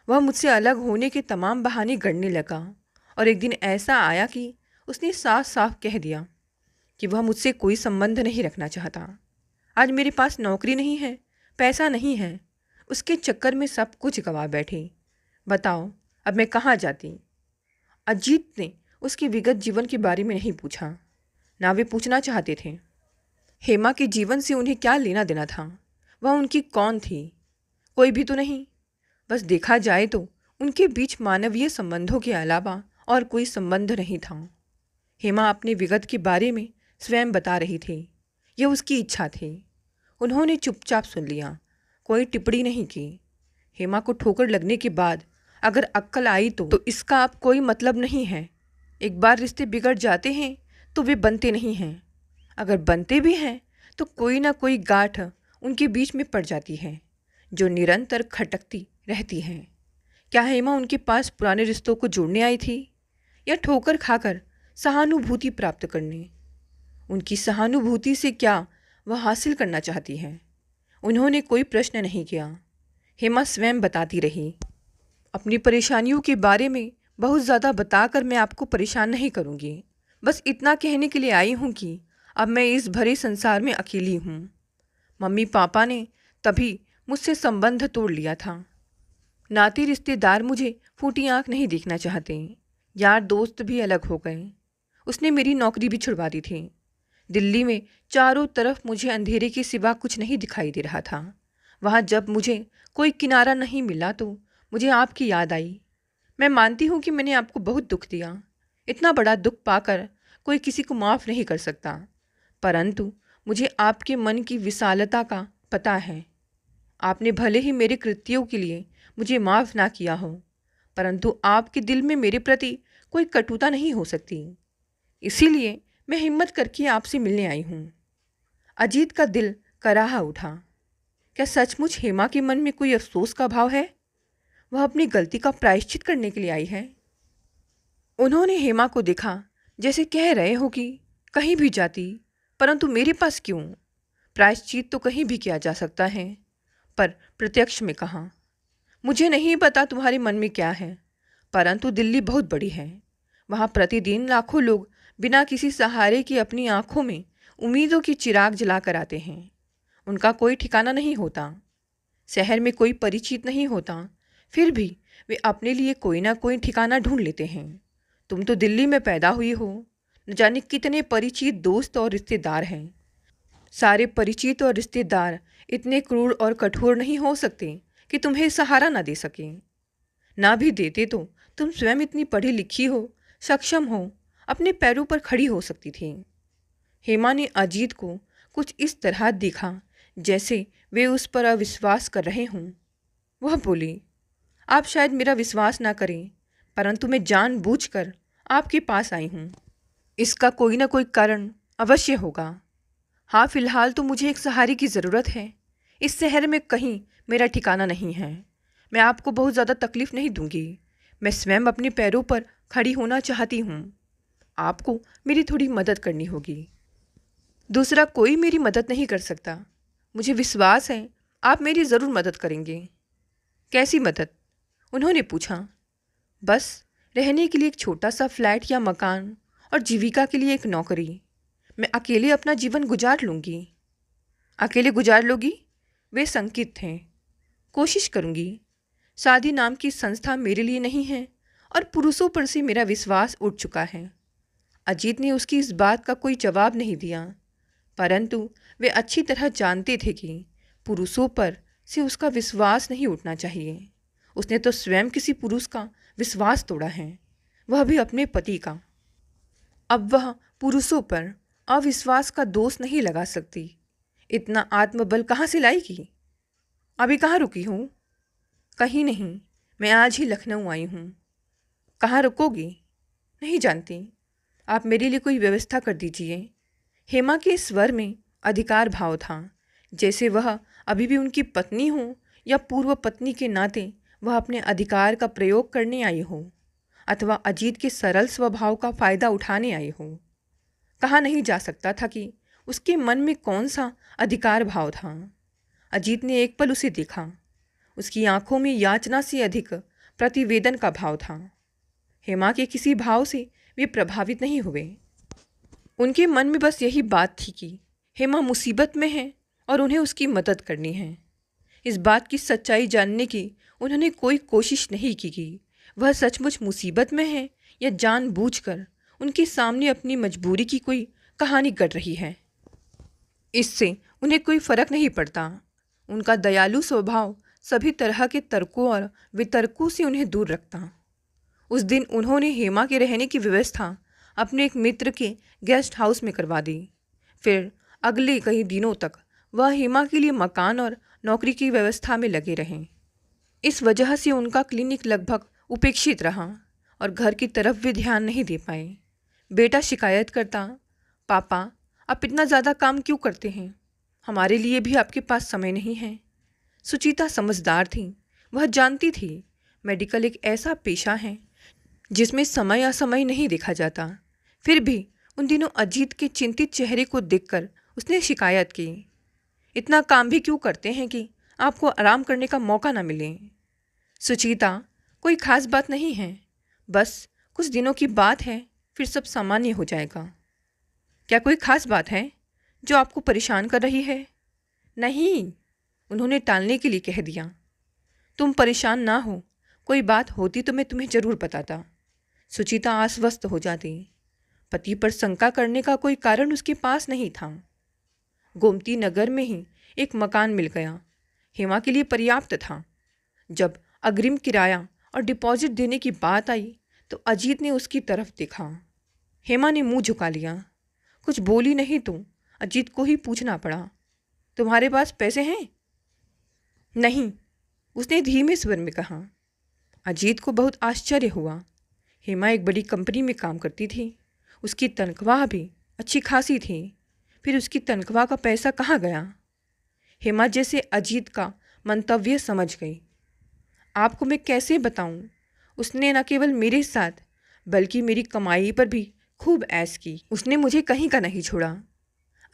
वह मुझसे अलग होने के तमाम बहाने गढ़ने लगा और एक दिन ऐसा आया कि उसने साफ साफ कह दिया कि वह मुझसे कोई संबंध नहीं रखना चाहता। आज मेरे पास नौकरी नहीं है, पैसा नहीं है, उसके चक्कर में सब कुछ गंवा बैठे। बताओ अब मैं कहाँ जाती। अजीत ने उसके विगत जीवन के बारे में नहीं पूछा, ना वे पूछना चाहते थे। हेमा के जीवन से उन्हें क्या लेना देना था। वह उनकी कौन थी, कोई भी तो नहीं। बस देखा जाए तो उनके बीच मानवीय संबंधों के अलावा और कोई संबंध नहीं था। हेमा अपने विगत के बारे में स्वयं बता रही थी। यह उसकी इच्छा थी। उन्होंने चुपचाप सुन लिया, कोई टिप्पणी नहीं की। हेमा को ठोकर लगने के बाद अगर अक्ल आई तो इसका अब कोई मतलब नहीं है। एक बार रिश्ते बिगड़ जाते हैं तो वे बनते नहीं हैं। अगर बनते भी हैं तो कोई ना कोई गांठ उनके बीच में पड़ जाती है जो निरंतर खटकती रहती है। क्या हेमा उनके पास पुराने रिश्तों को जोड़ने आई थी या ठोकर खाकर सहानुभूति प्राप्त करने? उनकी सहानुभूति से क्या वह हासिल करना चाहती है? उन्होंने कोई प्रश्न नहीं किया। हेमा स्वयं बताती रही। अपनी परेशानियों के बारे में बहुत ज़्यादा बताकर मैं आपको परेशान नहीं करूँगी। बस इतना कहने के लिए आई हूँ कि अब मैं इस भरे संसार में अकेली हूँ। मम्मी पापा ने तभी मुझसे संबंध तोड़ लिया था। नाते रिश्तेदार मुझे फूटी आँख नहीं देखना चाहते। यार दोस्त भी अलग हो गए। उसने मेरी नौकरी भी छुड़वा दी थी। दिल्ली में चारों तरफ मुझे अंधेरे के सिवा कुछ नहीं दिखाई दे रहा था। वहाँ जब मुझे कोई किनारा नहीं मिला तो मुझे आपकी याद आई। मैं मानती हूँ कि मैंने आपको बहुत दुख दिया। इतना बड़ा दुख पाकर कोई किसी को माफ़ नहीं कर सकता, परंतु मुझे आपके मन की विशालता का पता है। आपने भले ही मेरे कृत्यों के लिए मुझे माफ़ ना किया हो, परंतु आपके दिल में मेरे प्रति कोई कटुता नहीं हो सकती। इसीलिए मैं हिम्मत करके आपसे मिलने आई हूँ। अजीत का दिल कराहा उठा। क्या सचमुच हेमा के मन में कोई अफसोस का भाव है? वह अपनी गलती का प्रायश्चित करने के लिए आई है। उन्होंने हेमा को देखा जैसे कह रहे हो कि कहीं भी जाती, परंतु मेरे पास क्यों? प्रायश्चित तो कहीं भी किया जा सकता है, पर प्रत्यक्ष में कहाँ। मुझे नहीं पता तुम्हारे मन में क्या है, परंतु दिल्ली बहुत बड़ी है। वहाँ प्रतिदिन लाखों लोग बिना किसी सहारे की अपनी आंखों में उम्मीदों की चिराग जलाकर आते हैं। उनका कोई ठिकाना नहीं होता, शहर में कोई परिचित नहीं होता, फिर भी वे अपने लिए कोई ना कोई ठिकाना ढूंढ लेते हैं। तुम तो दिल्ली में पैदा हुई हो, न जाने कितने परिचित दोस्त और रिश्तेदार हैं। सारे परिचित और रिश्तेदार इतने क्रूर और कठोर नहीं हो सकते कि तुम्हें सहारा ना दे सकें। ना भी देते तो तुम स्वयं इतनी पढ़ी लिखी हो, सक्षम हो, अपने पैरों पर खड़ी हो सकती थी। हेमा ने अजीत को कुछ इस तरह देखा जैसे वे उस पर अविश्वास कर रहे हों। वह बोली, आप शायद मेरा विश्वास ना करें, परंतु मैं जानबूझकर आपके पास आई हूँ। इसका कोई ना कोई कारण अवश्य होगा। हाँ, फिलहाल तो मुझे एक सहारे की ज़रूरत है। इस शहर में कहीं मेरा ठिकाना नहीं है। मैं आपको बहुत ज़्यादा तकलीफ़ नहीं दूंगी। मैं स्वयं अपने पैरों पर खड़ी होना चाहती हूँ। आपको मेरी थोड़ी मदद करनी होगी। दूसरा कोई मेरी मदद नहीं कर सकता। मुझे विश्वास है आप मेरी ज़रूर मदद करेंगे। कैसी मदद? उन्होंने पूछा। बस रहने के लिए एक छोटा सा फ्लैट या मकान और जीविका के लिए एक नौकरी। मैं अकेले अपना जीवन गुजार लूँगी। अकेले गुजार लोगी? वे संकित थे। कोशिश करूँगी। शादी नाम की संस्था मेरे लिए नहीं है और पुरुषों पर से मेरा विश्वास उठ चुका है। अजीत ने उसकी इस बात का कोई जवाब नहीं दिया, परंतु वे अच्छी तरह जानते थे कि पुरुषों पर से उसका विश्वास नहीं उठना चाहिए। उसने तो स्वयं किसी पुरुष का विश्वास तोड़ा है, वह भी अपने पति का। अब वह पुरुषों पर अविश्वास का दोष नहीं लगा सकती। इतना आत्मबल कहाँ से लाएगी? अभी कहाँ रुकी हूँ? कहीं नहीं, मैं आज ही लखनऊ आई हूँ। कहाँ रुकोगी? नहीं जानती। आप मेरे लिए कोई व्यवस्था कर दीजिए। हेमा के स्वर में अधिकार भाव था, जैसे वह अभी भी उनकी पत्नी हो या पूर्व पत्नी के नाते वह अपने अधिकार का प्रयोग करने आई हो, अथवा अजीत के सरल स्वभाव का फायदा उठाने आई हो। कहा नहीं जा सकता था कि उसके मन में कौन सा अधिकार भाव था। अजीत ने एक पल उसे देखा। उसकी आंखों में याचना से अधिक प्रतिवेदन का भाव था। हेमा के किसी भाव से वे प्रभावित नहीं हुए। उनके मन में बस यही बात थी कि हेमा मुसीबत में है और उन्हें उसकी मदद करनी है। इस बात की सच्चाई जानने की उन्होंने कोई कोशिश नहीं की कि वह सचमुच मुसीबत में है या जानबूझकर उनके सामने अपनी मजबूरी की कोई कहानी गढ़ रही है। इससे उन्हें कोई फर्क नहीं पड़ता। उनका दयालु स्वभाव सभी तरह के तर्कों और वितर्कों से उन्हें दूर रखता। उस दिन उन्होंने हेमा के रहने की व्यवस्था अपने एक मित्र के गेस्ट हाउस में करवा दी। फिर अगले कई दिनों तक वह हेमा के लिए मकान और नौकरी की व्यवस्था में लगे रहे। इस वजह से उनका क्लिनिक लगभग उपेक्षित रहा और घर की तरफ भी ध्यान नहीं दे पाए। बेटा शिकायत करता, पापा आप इतना ज़्यादा काम क्यों करते हैं? हमारे लिए भी आपके पास समय नहीं है। सुचिता समझदार थी। वह जानती थी मेडिकल एक ऐसा पेशा है जिसमें समय असमय नहीं देखा जाता। फिर भी उन दिनों अजीत के चिंतित चेहरे को देखकर उसने शिकायत की, इतना काम भी क्यों करते हैं कि आपको आराम करने का मौका ना मिले? सुचिता, कोई खास बात नहीं है, बस कुछ दिनों की बात है, फिर सब सामान्य हो जाएगा। क्या कोई खास बात है जो आपको परेशान कर रही है? नहीं, उन्होंने टालने के लिए कह दिया। तुम परेशान ना हो, कोई बात होती तो मैं तुम्हें ज़रूर बताता। सुचिता आश्वस्त हो जाती। पति पर शंका करने का कोई कारण उसके पास नहीं था। गोमती नगर में ही एक मकान मिल गया। हेमा के लिए पर्याप्त था। जब अग्रिम किराया और डिपॉजिट देने की बात आई तो अजीत ने उसकी तरफ देखा। हेमा ने मुंह झुका लिया। कुछ बोली नहीं तो अजीत को ही पूछना पड़ा, तुम्हारे पास पैसे हैं? नहीं, उसने धीमे स्वर में कहा। अजीत को बहुत आश्चर्य हुआ। हेमा एक बड़ी कंपनी में काम करती थी। उसकी तनख्वाह भी अच्छी खासी थी। फिर उसकी तनख्वाह का पैसा कहाँ गया? हेमा जैसे अजीत का मंतव्य समझ गई। आपको मैं कैसे बताऊं? उसने न केवल मेरे साथ बल्कि मेरी कमाई पर भी खूब ऐश की। उसने मुझे कहीं का नहीं छोड़ा।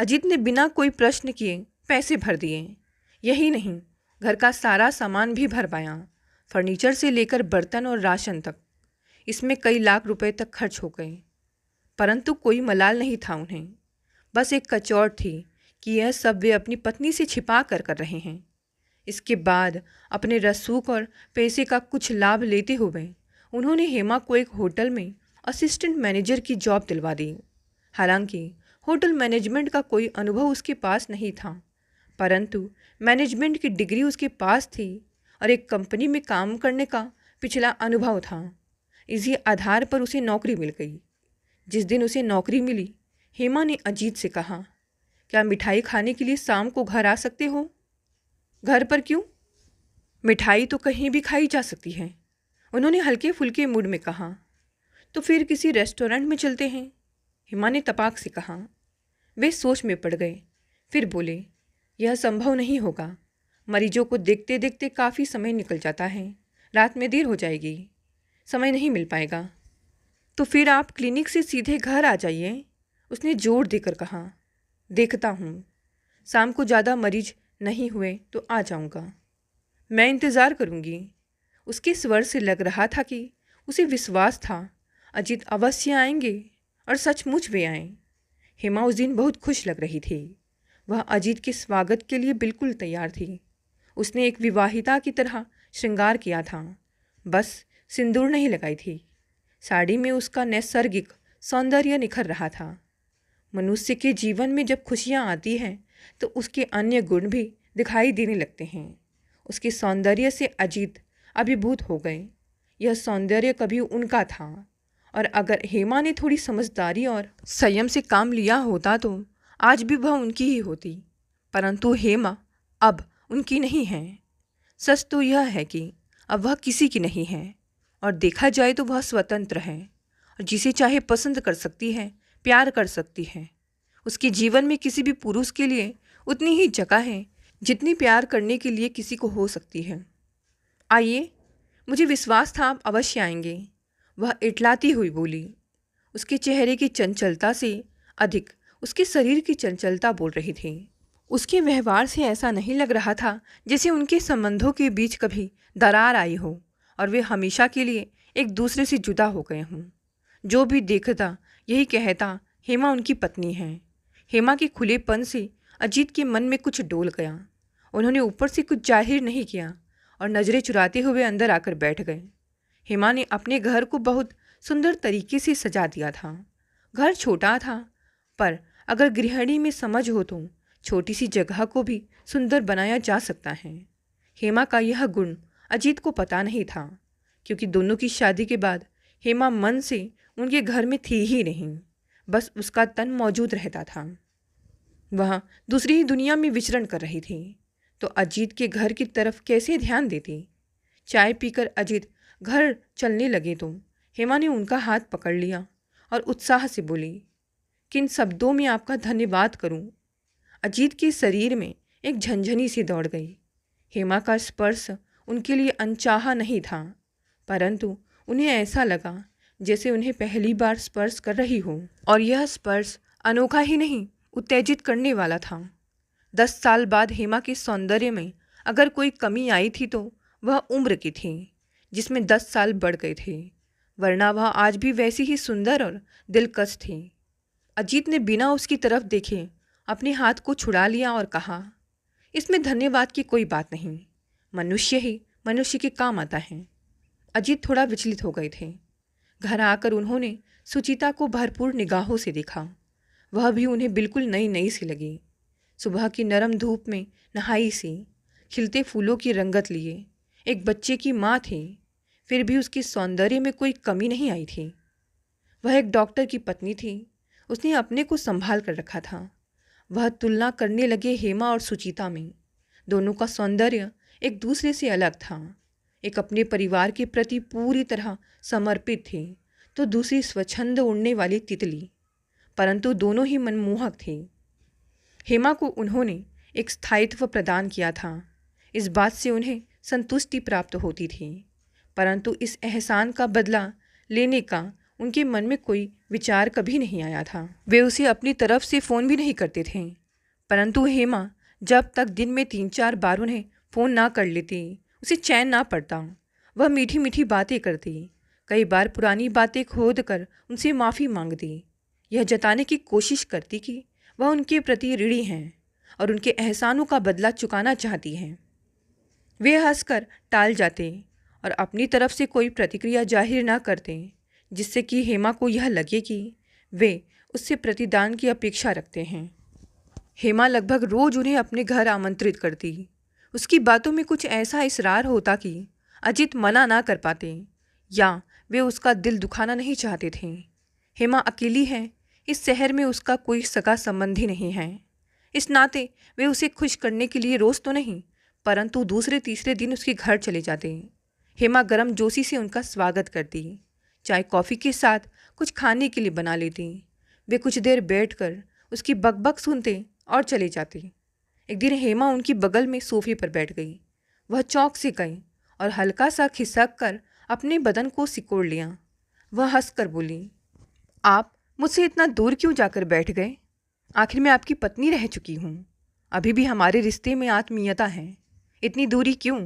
अजीत ने बिना कोई प्रश्न किए पैसे भर दिए। यही नहीं, घर का सारा सामान भी भर पाया, फर्नीचर से लेकर बर्तन और राशन तक। इसमें कई लाख रुपए तक खर्च हो गए, परंतु कोई मलाल नहीं था उन्हें। बस एक कचौट थी कि यह सब वे अपनी पत्नी से छिपा कर रहे हैं। इसके बाद अपने रसूख और पैसे का कुछ लाभ लेते हुए उन्होंने हेमा को एक होटल में असिस्टेंट मैनेजर की जॉब दिलवा दी। हालांकि होटल मैनेजमेंट का कोई अनुभव उसके पास नहीं था, परंतु मैनेजमेंट की डिग्री उसके पास थी और एक कंपनी में काम करने का पिछला अनुभव था। इसी आधार पर उसे नौकरी मिल गई। जिस दिन उसे नौकरी मिली, हेमा ने अजीत से कहा, क्या मिठाई खाने के लिए शाम को घर आ सकते हो? घर पर क्यों? मिठाई तो कहीं भी खाई जा सकती है, उन्होंने हल्के फुल्के मूड में कहा। तो फिर किसी रेस्टोरेंट में चलते हैं, हेमा ने तपाक से कहा। वे सोच में पड़ गए, फिर बोले, यह संभव नहीं होगा। मरीजों को देखते देखते काफ़ी समय निकल जाता है, रात में देर हो जाएगी, समय नहीं मिल पाएगा। तो फिर आप क्लिनिक से सीधे घर आ जाइए, उसने जोर देकर कहा। देखता हूँ, शाम को ज़्यादा मरीज नहीं हुए तो आ जाऊँगा। मैं इंतज़ार करूँगी। उसके स्वर से लग रहा था कि उसे विश्वास था अजीत अवश्य आएंगे, और सचमुच वे आए। हेमा उस दिन बहुत खुश लग रही थी। वह अजीत के स्वागत के लिए बिल्कुल तैयार थी। उसने एक विवाहिता की तरह श्रृंगार किया था, बस सिंदूर नहीं लगाई थी। साड़ी में उसका नैसर्गिक सौंदर्य निखर रहा था। मनुष्य के जीवन में जब खुशियाँ आती हैं तो उसके अन्य गुण भी दिखाई देने लगते हैं। उसके सौंदर्य से अजीत अभिभूत हो गए। यह सौंदर्य कभी उनका था, और अगर हेमा ने थोड़ी समझदारी और संयम से काम लिया होता तो आज भी वह उनकी ही होती। परंतु हेमा अब उनकी नहीं है। सच तो यह है कि अब वह किसी की नहीं है, और देखा जाए तो वह स्वतंत्र है और जिसे चाहे पसंद कर सकती है, प्यार कर सकती है। उसके जीवन में किसी भी पुरुष के लिए उतनी ही जगह है जितनी प्यार करने के लिए किसी को हो सकती है। आइए, मुझे विश्वास था आप अवश्य आएंगे, वह इटलाती हुई बोली। उसके चेहरे की चंचलता से अधिक उसके शरीर की चंचलता बोल रही थी। उसके व्यवहार से ऐसा नहीं लग रहा था जैसे उनके संबंधों के बीच कभी दरार आई हो और वे हमेशा के लिए एक दूसरे से जुदा हो गए हों। जो भी देखता यही कहता, हेमा उनकी पत्नी है। हेमा के खुलेपन से अजीत के मन में कुछ डोल गया। उन्होंने ऊपर से कुछ जाहिर नहीं किया और नज़रें चुराते हुए अंदर आकर बैठ गए। हेमा ने अपने घर को बहुत सुंदर तरीके से सजा दिया था। घर छोटा था, पर अगर गृहिणी में समझ हो तो छोटी सी जगह को भी सुंदर बनाया जा सकता है। हेमा का यह गुण अजीत को पता नहीं था, क्योंकि दोनों की शादी के बाद हेमा मन से उनके घर में थी ही नहीं, बस उसका तन मौजूद रहता था। वह दूसरी ही दुनिया में विचरण कर रही थी, तो अजीत के घर की तरफ कैसे ध्यान देती। चाय पीकर अजीत घर चलने लगे तो हेमा ने उनका हाथ पकड़ लिया और उत्साह से बोली, किन शब्दों में आपका धन्यवाद करूं। अजीत के शरीर में एक झंझनी सी दौड़ गई। हेमा का स्पर्श उनके लिए अनचाहा नहीं था, परंतु उन्हें ऐसा लगा जैसे उन्हें पहली बार स्पर्श कर रही हो, और यह स्पर्श अनोखा ही नहीं, उत्तेजित करने वाला था। 10 साल बाद हेमा के सौंदर्य में अगर कोई कमी आई थी तो वह उम्र की थी, जिसमें 10 साल बढ़ गए थे, वरना वह आज भी वैसी ही सुंदर और दिलकश थी। अजीत ने बिना उसकी तरफ देखे अपने हाथ को छुड़ा लिया और कहा, इसमें धन्यवाद की कोई बात नहीं, मनुष्य ही मनुष्य के काम आता है। अजीत थोड़ा विचलित हो गए थे। घर आकर उन्होंने सुचिता को भरपूर निगाहों से देखा। वह भी उन्हें बिल्कुल नई नई सी लगी। सुबह की नरम धूप में नहाई सी, खिलते फूलों की रंगत लिए एक बच्चे की माँ थी, फिर भी उसके सौंदर्य में कोई कमी नहीं आई थी। वह एक डॉक्टर की पत्नी थी, उसने अपने को संभाल कर रखा था। वह तुलना करने लगे हेमा और सुचिता में। दोनों का सौंदर्य एक दूसरे से अलग था। एक अपने परिवार के प्रति पूरी तरह समर्पित थी, तो दूसरी स्वच्छंद उड़ने वाली तितली, परंतु दोनों ही मनमोहक थी। हेमा को उन्होंने एक स्थायित्व प्रदान किया था, इस बात से उन्हें संतुष्टि प्राप्त होती थी, परंतु इस एहसान का बदला लेने का उनके मन में कोई विचार कभी नहीं आया था। वे उसे अपनी तरफ से फ़ोन भी नहीं करते थे, परंतु हेमा जब तक दिन में 3-4 बार उन्हें फ़ोन ना कर लेती, उसे चैन ना पड़ता। वह मीठी मीठी बातें करती, कई बार पुरानी बातें खोद कर उनसे माफ़ी मांगती, यह जताने की कोशिश करती कि वह उनके प्रति ऋणी हैं और उनके एहसानों का बदला चुकाना चाहती हैं। वे हंसकर टाल जाते और अपनी तरफ से कोई प्रतिक्रिया जाहिर ना करते, जिससे कि हेमा को यह लगे कि वे उससे प्रतिदान की अपेक्षा रखते हैं। हेमा लगभग रोज़ उन्हें अपने घर आमंत्रित करती। उसकी बातों में कुछ ऐसा इसरार होता कि अजीत मना ना कर पाते, या वे उसका दिल दुखाना नहीं चाहते थे। हेमा अकेली है, इस शहर में उसका कोई सगा संबंधी नहीं है। इस नाते वे उसे खुश करने के लिए रोज़ तो नहीं, परंतु दूसरे तीसरे दिन उसके घर चले जाते। हेमा गर्म जोशी से उनका स्वागत करती, चाय कॉफ़ी के साथ कुछ खाने के लिए बना लेती। वे कुछ देर बैठकर उसकी बकबक सुनते और चले जाते। एक दिन हेमा उनकी बगल में सोफे पर बैठ गई। वह चौंक से गई और हल्का सा खिसक कर अपने बदन को सिकोड़ लिया। वह हंसकर बोली, आप मुझसे इतना दूर क्यों जाकर बैठ गए? आखिर मैं आपकी पत्नी रह चुकी हूँ। अभी भी हमारे रिश्ते में आत्मीयता है, इतनी दूरी क्यों?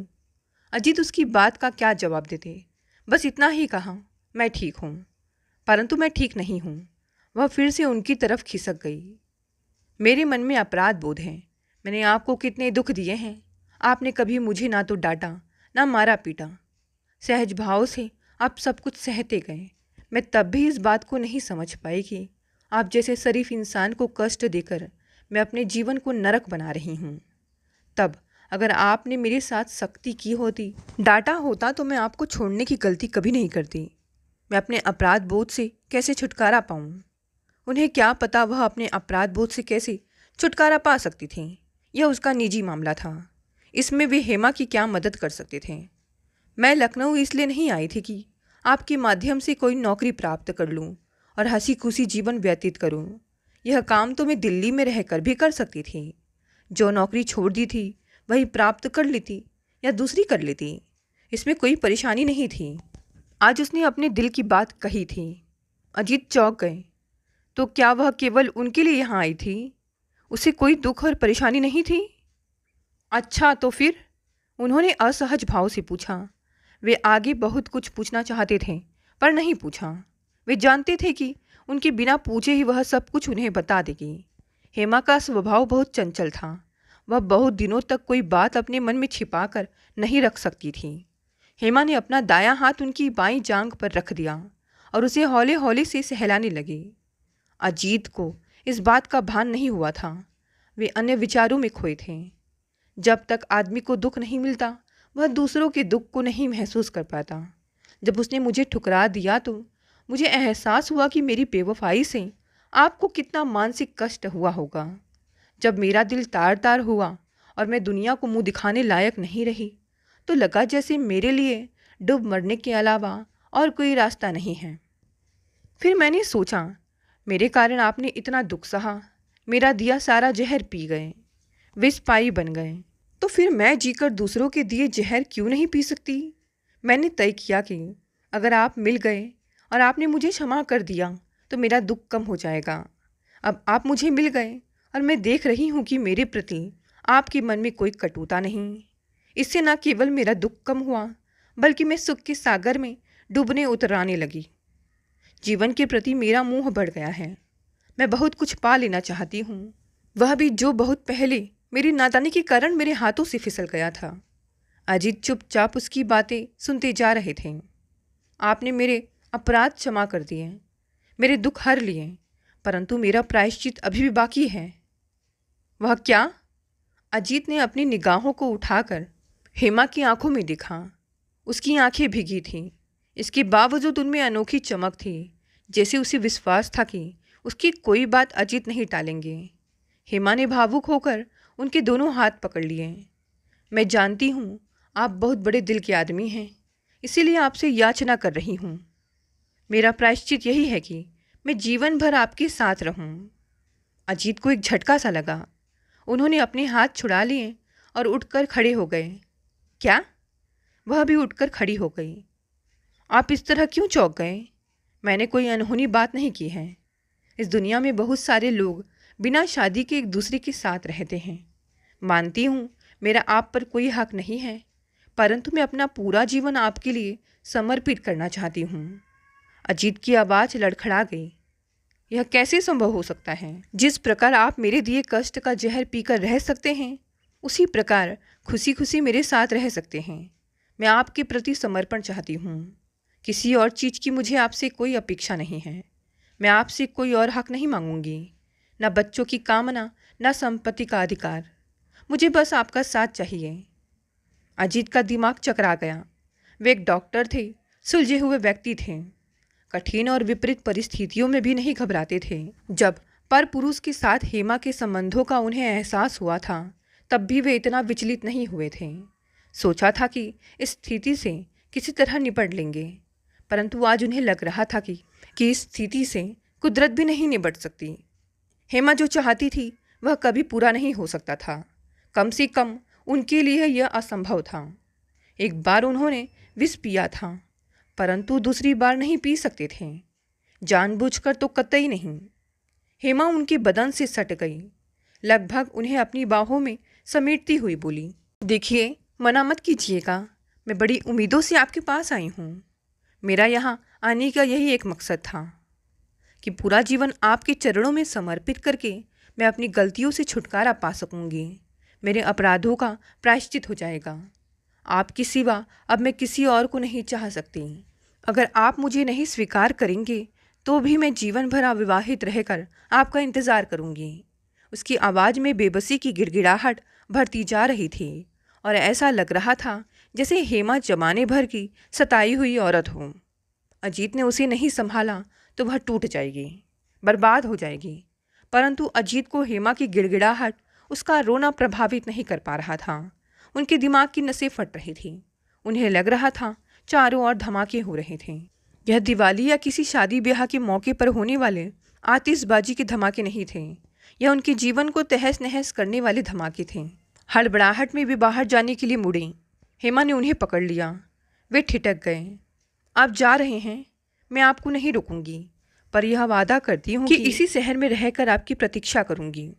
अजीत उसकी बात का क्या जवाब देते, बस इतना ही कहा, मैं ठीक हूँ। परंतु मैं ठीक नहीं हूँ। वह फिर से उनकी तरफ खिसक गई। मेरे मन में अपराध बोध है। मैंने आपको कितने दुख दिए हैं। आपने कभी मुझे ना तो डांटा ना मारा पीटा। सहज भाव से आप सब कुछ सहते गए। मैं तब भी इस बात को नहीं समझ पाई कि आप जैसे शरीफ इंसान को कष्ट देकर मैं अपने जीवन को नरक बना रही हूँ। तब अगर आपने मेरे साथ सख्ती की होती, डांटा होता, तो मैं आपको छोड़ने की गलती कभी नहीं करती। मैं अपने अपराध बोध से कैसे छुटकारा पाऊँ? उन्हें क्या पता वह अपने अपराध बोध से कैसे छुटकारा पा सकती थी। यह उसका निजी मामला था। इसमें वे हेमा की क्या मदद कर सकते थे? मैं लखनऊ इसलिए नहीं आई थी कि आपके माध्यम से कोई नौकरी प्राप्त कर लूं और हंसी खुशी जीवन व्यतीत करूं। यह काम तो मैं दिल्ली में रहकर भी कर सकती थी। जो नौकरी छोड़ दी थी वही प्राप्त कर लेती या दूसरी कर लेती। इसमें कोई परेशानी नहीं थी। आज उसने अपने दिल की बात कही थी। अजीत चौंक गए। तो क्या वह केवल उनके लिए यहाँ आई थी? उसे कोई दुख और परेशानी नहीं थी? अच्छा तो फिर? उन्होंने असहज भाव से पूछा। वे आगे बहुत कुछ पूछना चाहते थे पर नहीं पूछा। वे जानते थे कि उनके बिना पूछे ही वह सब कुछ उन्हें बता देगी। हेमा का स्वभाव बहुत चंचल था। वह बहुत दिनों तक कोई बात अपने मन में छिपा कर नहीं रख सकती थी। हेमा ने अपना दायां हाथ उनकी बाईं जांघ पर रख दिया और उसे हौले हौले से सहलाने लगी। अजीत को इस बात का भान नहीं हुआ था। वे अन्य विचारों में खोए थे। जब तक आदमी को दुख नहीं मिलता वह दूसरों के दुख को नहीं महसूस कर पाता। जब उसने मुझे ठुकरा दिया तो मुझे एहसास हुआ कि मेरी बेवफाई से आपको कितना मानसिक कष्ट हुआ होगा। जब मेरा दिल तार तार हुआ और मैं दुनिया को मुंह दिखाने लायक नहीं रही तो लगा जैसे मेरे लिए डूब मरने के अलावा और कोई रास्ता नहीं है। फिर मैंने सोचा, मेरे कारण आपने इतना दुख सहा, मेरा दिया सारा जहर पी गए, विष पाई बन गए, तो फिर मैं जीकर दूसरों के दिए जहर क्यों नहीं पी सकती? मैंने तय किया कि अगर आप मिल गए और आपने मुझे क्षमा कर दिया तो मेरा दुख कम हो जाएगा। अब आप मुझे मिल गए और मैं देख रही हूँ कि मेरे प्रति आपके मन में कोई कटुता नहीं। इससे न केवल मेरा दुख कम हुआ बल्कि मैं सुख के सागर में डूबने उतराने लगी। जीवन के प्रति मेरा मोह बढ़ गया है। मैं बहुत कुछ पा लेना चाहती हूँ, वह भी जो बहुत पहले मेरी नादानी के कारण मेरे हाथों से फिसल गया था। अजीत चुपचाप उसकी बातें सुनते जा रहे थे। आपने मेरे अपराध क्षमा कर दिए, मेरे दुख हर लिए, परंतु मेरा प्रायश्चित अभी भी बाकी है। वह क्या? अजीत ने अपनी निगाहों को उठाकर हेमा की आंखों में देखा। उसकी आंखें भीगी थीं। इसके बावजूद उनमें अनोखी चमक थी, जैसे उसे विश्वास था कि उसकी कोई बात अजीत नहीं टालेंगे। हेमा ने भावुक होकर उनके दोनों हाथ पकड़ लिए। मैं जानती हूँ आप बहुत बड़े दिल के आदमी हैं, इसीलिए आपसे याचना कर रही हूँ। मेरा प्रायश्चित यही है कि मैं जीवन भर आपके साथ रहूँ। अजीत को एक झटका सा लगा। उन्होंने अपने हाथ छुड़ा लिए और उठकर खड़े हो गए। क्या? वह भी उठकर खड़ी हो गई। आप इस तरह क्यों चौंक गए? मैंने कोई अनहोनी बात नहीं की है। इस दुनिया में बहुत सारे लोग बिना शादी के एक दूसरे के साथ रहते हैं। मानती हूँ मेरा आप पर कोई हक नहीं है, परंतु मैं अपना पूरा जीवन आपके लिए समर्पित करना चाहती हूँ। अजीत की आवाज़ लड़खड़ा गई। यह कैसे संभव हो सकता है? जिस प्रकार आप मेरे दिए कष्ट का जहर पीकर रह सकते हैं, उसी प्रकार खुशी खुशी मेरे साथ रह सकते हैं। मैं आपके प्रति समर्पण चाहती हूँ। किसी और चीज़ की मुझे आपसे कोई अपेक्षा नहीं है। मैं आपसे कोई और हक नहीं मांगूंगी, न बच्चों की कामना, न संपत्ति का अधिकार। मुझे बस आपका साथ चाहिए। अजीत का दिमाग चकरा गया। वे एक डॉक्टर थे, सुलझे हुए व्यक्ति थे। कठिन और विपरीत परिस्थितियों में भी नहीं घबराते थे। जब पर पुरुष के साथ हेमा के संबंधों का उन्हें एहसास हुआ था, तब भी वे इतना विचलित नहीं हुए थे। सोचा था कि इस स्थिति से किसी तरह निपट लेंगे, परंतु आज उन्हें लग रहा था कि इस स्थिति से कुदरत भी नहीं निपट सकती। हेमा जो चाहती थी वह कभी पूरा नहीं हो सकता था। कम से कम उनके लिए यह असंभव था। एक बार उन्होंने विष पिया था, परंतु दूसरी बार नहीं पी सकते थे, जानबूझकर तो कतई नहीं। हेमा उनके बदन से सट गई, लगभग उन्हें अपनी बाहों में समेटती हुई बोली, देखिए, मना मत कीजिएगा, मैं बड़ी उम्मीदों से आपके पास आई हूँ। मेरा यहाँ आने का यही एक मकसद था कि पूरा जीवन आपके चरणों में समर्पित करके मैं अपनी गलतियों से छुटकारा पा सकूँगी। मेरे अपराधों का प्रायश्चित हो जाएगा। आपके सिवा अब मैं किसी और को नहीं चाह सकती। अगर आप मुझे नहीं स्वीकार करेंगे तो भी मैं जीवन भर अविवाहित रहकर आपका इंतज़ार करूँगी। उसकी आवाज़ में बेबसी की गिड़गिड़ाहट भरती जा रही थी और ऐसा लग रहा था जैसे हेमा जमाने भर की सताई हुई औरत हो। अजीत ने उसे नहीं संभाला तो वह टूट जाएगी, बर्बाद हो जाएगी। परंतु अजीत को हेमा की गिड़गिड़ाहट, उसका रोना प्रभावित नहीं कर पा रहा था। उनके दिमाग की नसें फट रही थी। उन्हें लग रहा था चारों ओर धमाके हो रहे थे। यह दिवाली या किसी शादी ब्याह के मौके पर होने वाले आतिशबाजी के धमाके नहीं थे। यह उनके जीवन को तहस नहस करने वाले धमाके थे। हड़बड़ाहट में वे बाहर जाने के लिए मुड़े। हेमा ने उन्हें पकड़ लिया। वे ठिठक गए। आप जा रहे हैं, मैं आपको नहीं रोकूंगी, पर यह वादा करती हूँ कि इसी शहर में रहकर आपकी प्रतीक्षा करूंगी।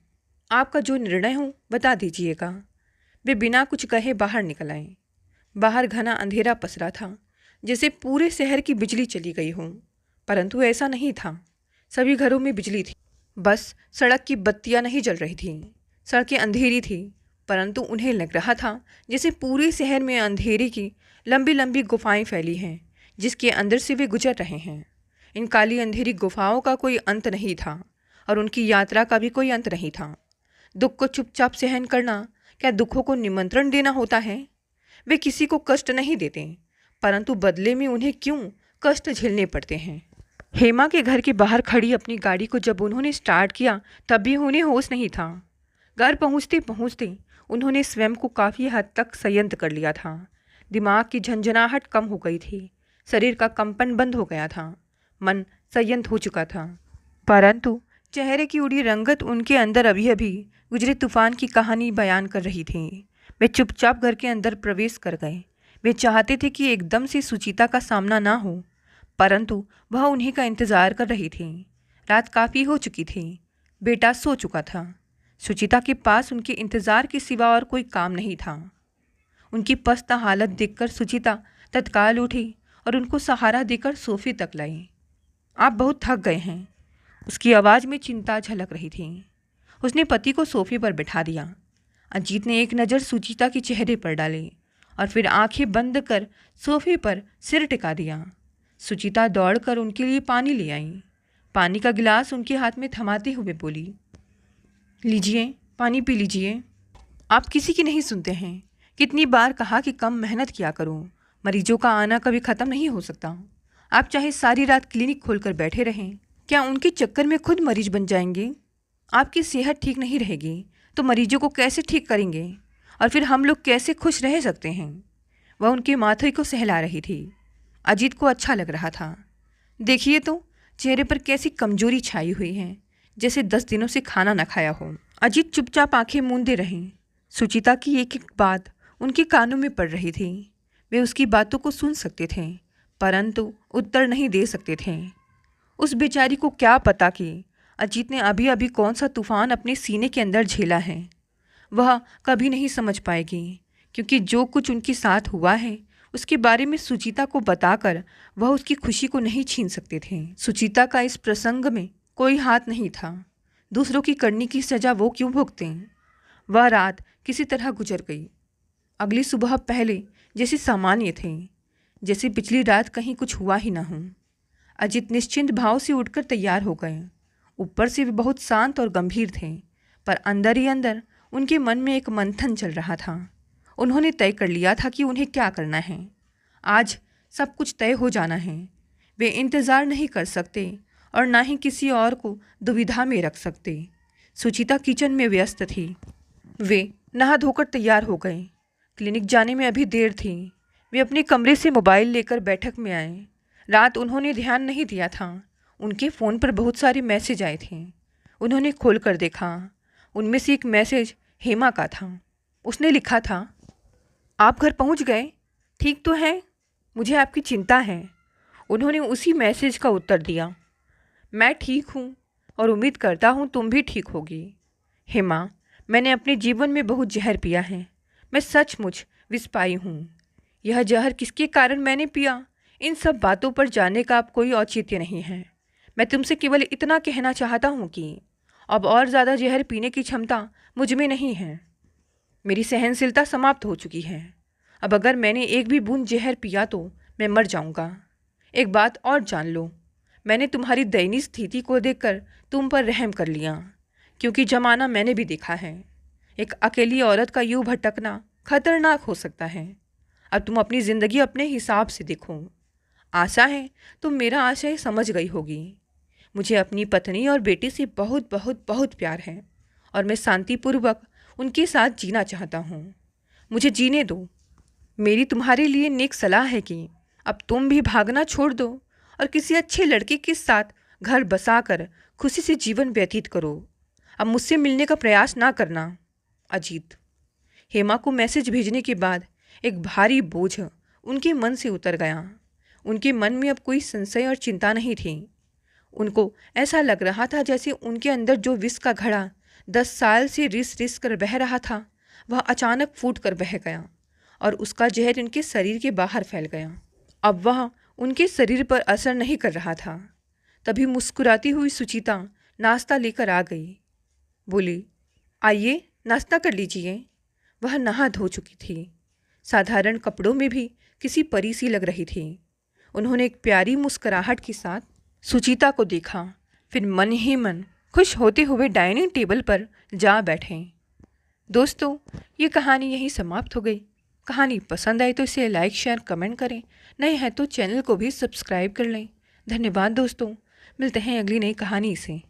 आपका जो निर्णय हो बता दीजिएगा। वे बिना कुछ कहे बाहर निकल आए। बाहर घना अंधेरा पसरा था, जैसे पूरे शहर की बिजली चली गई हो, परंतु ऐसा नहीं था। सभी घरों में बिजली थी, बस सड़क की बत्तियां नहीं जल रही थीं। सड़कें अंधेरी थी, परंतु उन्हें लग रहा था जैसे पूरे शहर में अंधेरे की लंबी लंबी गुफाएं फैली हैं, जिसके अंदर से वे गुजर रहे हैं। इन काली अंधेरी गुफाओं का कोई अंत नहीं था और उनकी यात्रा का भी कोई अंत नहीं था। दुख को चुपचाप सहन करना क्या दुखों को निमंत्रण देना होता है? वे किसी को कष्ट नहीं देते, परंतु बदले में उन्हें क्यों कष्ट झेलने पड़ते हैं। हेमा के घर के बाहर खड़ी अपनी गाड़ी को जब उन्होंने स्टार्ट किया, तब भी उन्हें होश नहीं था। घर पहुंचते पहुंचते उन्होंने स्वयं को काफ़ी हद तक संयत कर लिया था। दिमाग की झंझनाहट कम हो गई थी, शरीर का कंपन बंद हो गया था, मन संयत हो चुका था, परंतु चेहरे की उड़ी रंगत उनके अंदर अभी अभी गुजरे तूफान की कहानी बयान कर रही थी। वे चुपचाप घर के अंदर प्रवेश कर गए। वे चाहते थे कि एकदम से सुचिता का सामना ना हो, परंतु वह उन्हीं का इंतज़ार कर रही थी। रात काफ़ी हो चुकी थी, बेटा सो चुका था। सुचिता के पास उनके इंतज़ार के सिवा और कोई काम नहीं था। उनकी पस्त हालत देखकर सुचिता तत्काल उठी और उनको सहारा देकर सोफे तक लाई। आप बहुत थक गए हैं, उसकी आवाज़ में चिंता झलक रही थी। उसने पति को सोफे पर बैठा दिया। अजीत ने एक नज़र सुचिता के चेहरे पर डाली और फिर आंखें बंद कर सोफे पर सिर टिका दिया। सुचिता दौड़कर उनके लिए पानी ले आई। पानी का गिलास उनके हाथ में थमाते हुए बोली, लीजिए, पानी पी लीजिए। आप किसी की नहीं सुनते हैं। कितनी बार कहा कि कम मेहनत किया करो, मरीजों का आना कभी ख़त्म नहीं हो सकता। आप चाहे सारी रात क्लिनिक खोलकर बैठे रहें, क्या उनके चक्कर में खुद मरीज बन जाएंगे? आपकी सेहत ठीक नहीं रहेगी तो मरीजों को कैसे ठीक करेंगे, और फिर हम लोग कैसे खुश रह सकते हैं? वह उनके माथे को सहला रही थी। अजीत को अच्छा लग रहा था। देखिए तो, चेहरे पर कैसी कमजोरी छाई हुई है, जैसे 10 दिनों से खाना न खाया हो। अजीत चुपचाप आंखें मूंदे रहे। सुचिता की एक एक बात उनके कानों में पड़ रही थी। वे उसकी बातों को सुन सकते थे, परंतु उत्तर नहीं दे सकते थे। उस बेचारी को क्या पता कि अजीत ने अभी अभी कौन सा तूफान अपने सीने के अंदर झेला है। वह कभी नहीं समझ पाएगी, क्योंकि जो कुछ उनके साथ हुआ है उसके बारे में सुचिता को बताकर वह उसकी खुशी को नहीं छीन सकते थे। सुचिता का इस प्रसंग में कोई हाथ नहीं था। दूसरों की करनी की सजा वो क्यों भुगतें? वह रात किसी तरह गुजर गई। अगली सुबह पहले जैसे सामान्य थे, जैसे पिछली रात कहीं कुछ हुआ ही न हो। अजित निश्चिंत भाव से उठकर तैयार हो गए। ऊपर से वे बहुत शांत और गंभीर थे, पर अंदर ही अंदर उनके मन में एक मंथन चल रहा था। उन्होंने तय कर लिया था कि उन्हें क्या करना है। आज सब कुछ तय हो जाना है। वे इंतज़ार नहीं कर सकते और ना ही किसी और को दुविधा में रख सकते। सुचिता किचन में व्यस्त थी। वे नहा धोकर तैयार हो गए। क्लिनिक जाने में अभी देर थी। वे अपने कमरे से मोबाइल लेकर बैठक में आए। रात उन्होंने ध्यान नहीं दिया था। उनके फ़ोन पर बहुत सारे मैसेज आए थे। उन्होंने खोल कर देखा। उनमें से एक मैसेज हेमा का था। उसने लिखा था, आप घर पहुंच गए? ठीक तो हैं? मुझे आपकी चिंता है। उन्होंने उसी मैसेज का उत्तर दिया, मैं ठीक हूँ और उम्मीद करता हूँ तुम भी ठीक होगी। हेमा, मैंने अपने जीवन में बहुत जहर पिया है। मैं सचमुच विष पाई हूँ। यह जहर किसके कारण मैंने पिया, इन सब बातों पर जानने का अब कोई औचित्य नहीं है। मैं तुमसे केवल इतना कहना चाहता हूँ कि अब और ज़्यादा जहर पीने की क्षमता मुझ में नहीं है। मेरी सहनशीलता समाप्त हो चुकी है। अब अगर मैंने एक भी बूंद जहर पिया तो मैं मर जाऊंगा। एक बात और जान लो, मैंने तुम्हारी दयनीय स्थिति को देखकर तुम पर रहम कर लिया, क्योंकि जमाना मैंने भी देखा है। एक अकेली औरत का यूं भटकना खतरनाक हो सकता है। अब तुम अपनी ज़िंदगी अपने हिसाब से देखो। आशा है तुम मेरा आशय समझ गई होगी। मुझे अपनी पत्नी और बेटी से बहुत बहुत बहुत प्यार है और मैं शांतिपूर्वक उनके साथ जीना चाहता हूँ। मुझे जीने दो। मेरी तुम्हारे लिए नेक सलाह है कि अब तुम भी भागना छोड़ दो और किसी अच्छे लड़के के साथ घर बसाकर खुशी से जीवन व्यतीत करो। अब मुझसे मिलने का प्रयास ना करना। अजीत। हेमा को मैसेज भेजने के बाद एक भारी बोझ उनके मन से उतर गया। उनके मन में अब कोई संशय और चिंता नहीं थी। उनको ऐसा लग रहा था जैसे उनके अंदर जो विष का घड़ा 10 साल से रिस रिस कर बह रहा था, वह अचानक फूट कर बह गया और उसका जहर उनके शरीर के बाहर फैल गया। अब वह उनके शरीर पर असर नहीं कर रहा था। तभी मुस्कुराती हुई सुचिता नाश्ता लेकर आ गई। बोली, आइए नाश्ता कर लीजिए। वह नहा धो चुकी थी। साधारण कपड़ों में भी किसी परी सी लग रही थी। उन्होंने एक प्यारी मुस्कुराहट के साथ सुचिता को देखा, फिर मन ही मन खुश होते हुए डाइनिंग टेबल पर जा बैठे। दोस्तों, ये कहानी यहीं समाप्त हो गई। कहानी पसंद आई तो इसे लाइक शेयर कमेंट करें। नए हैं तो चैनल को भी सब्सक्राइब कर लें। धन्यवाद दोस्तों। मिलते हैं अगली नई कहानी से।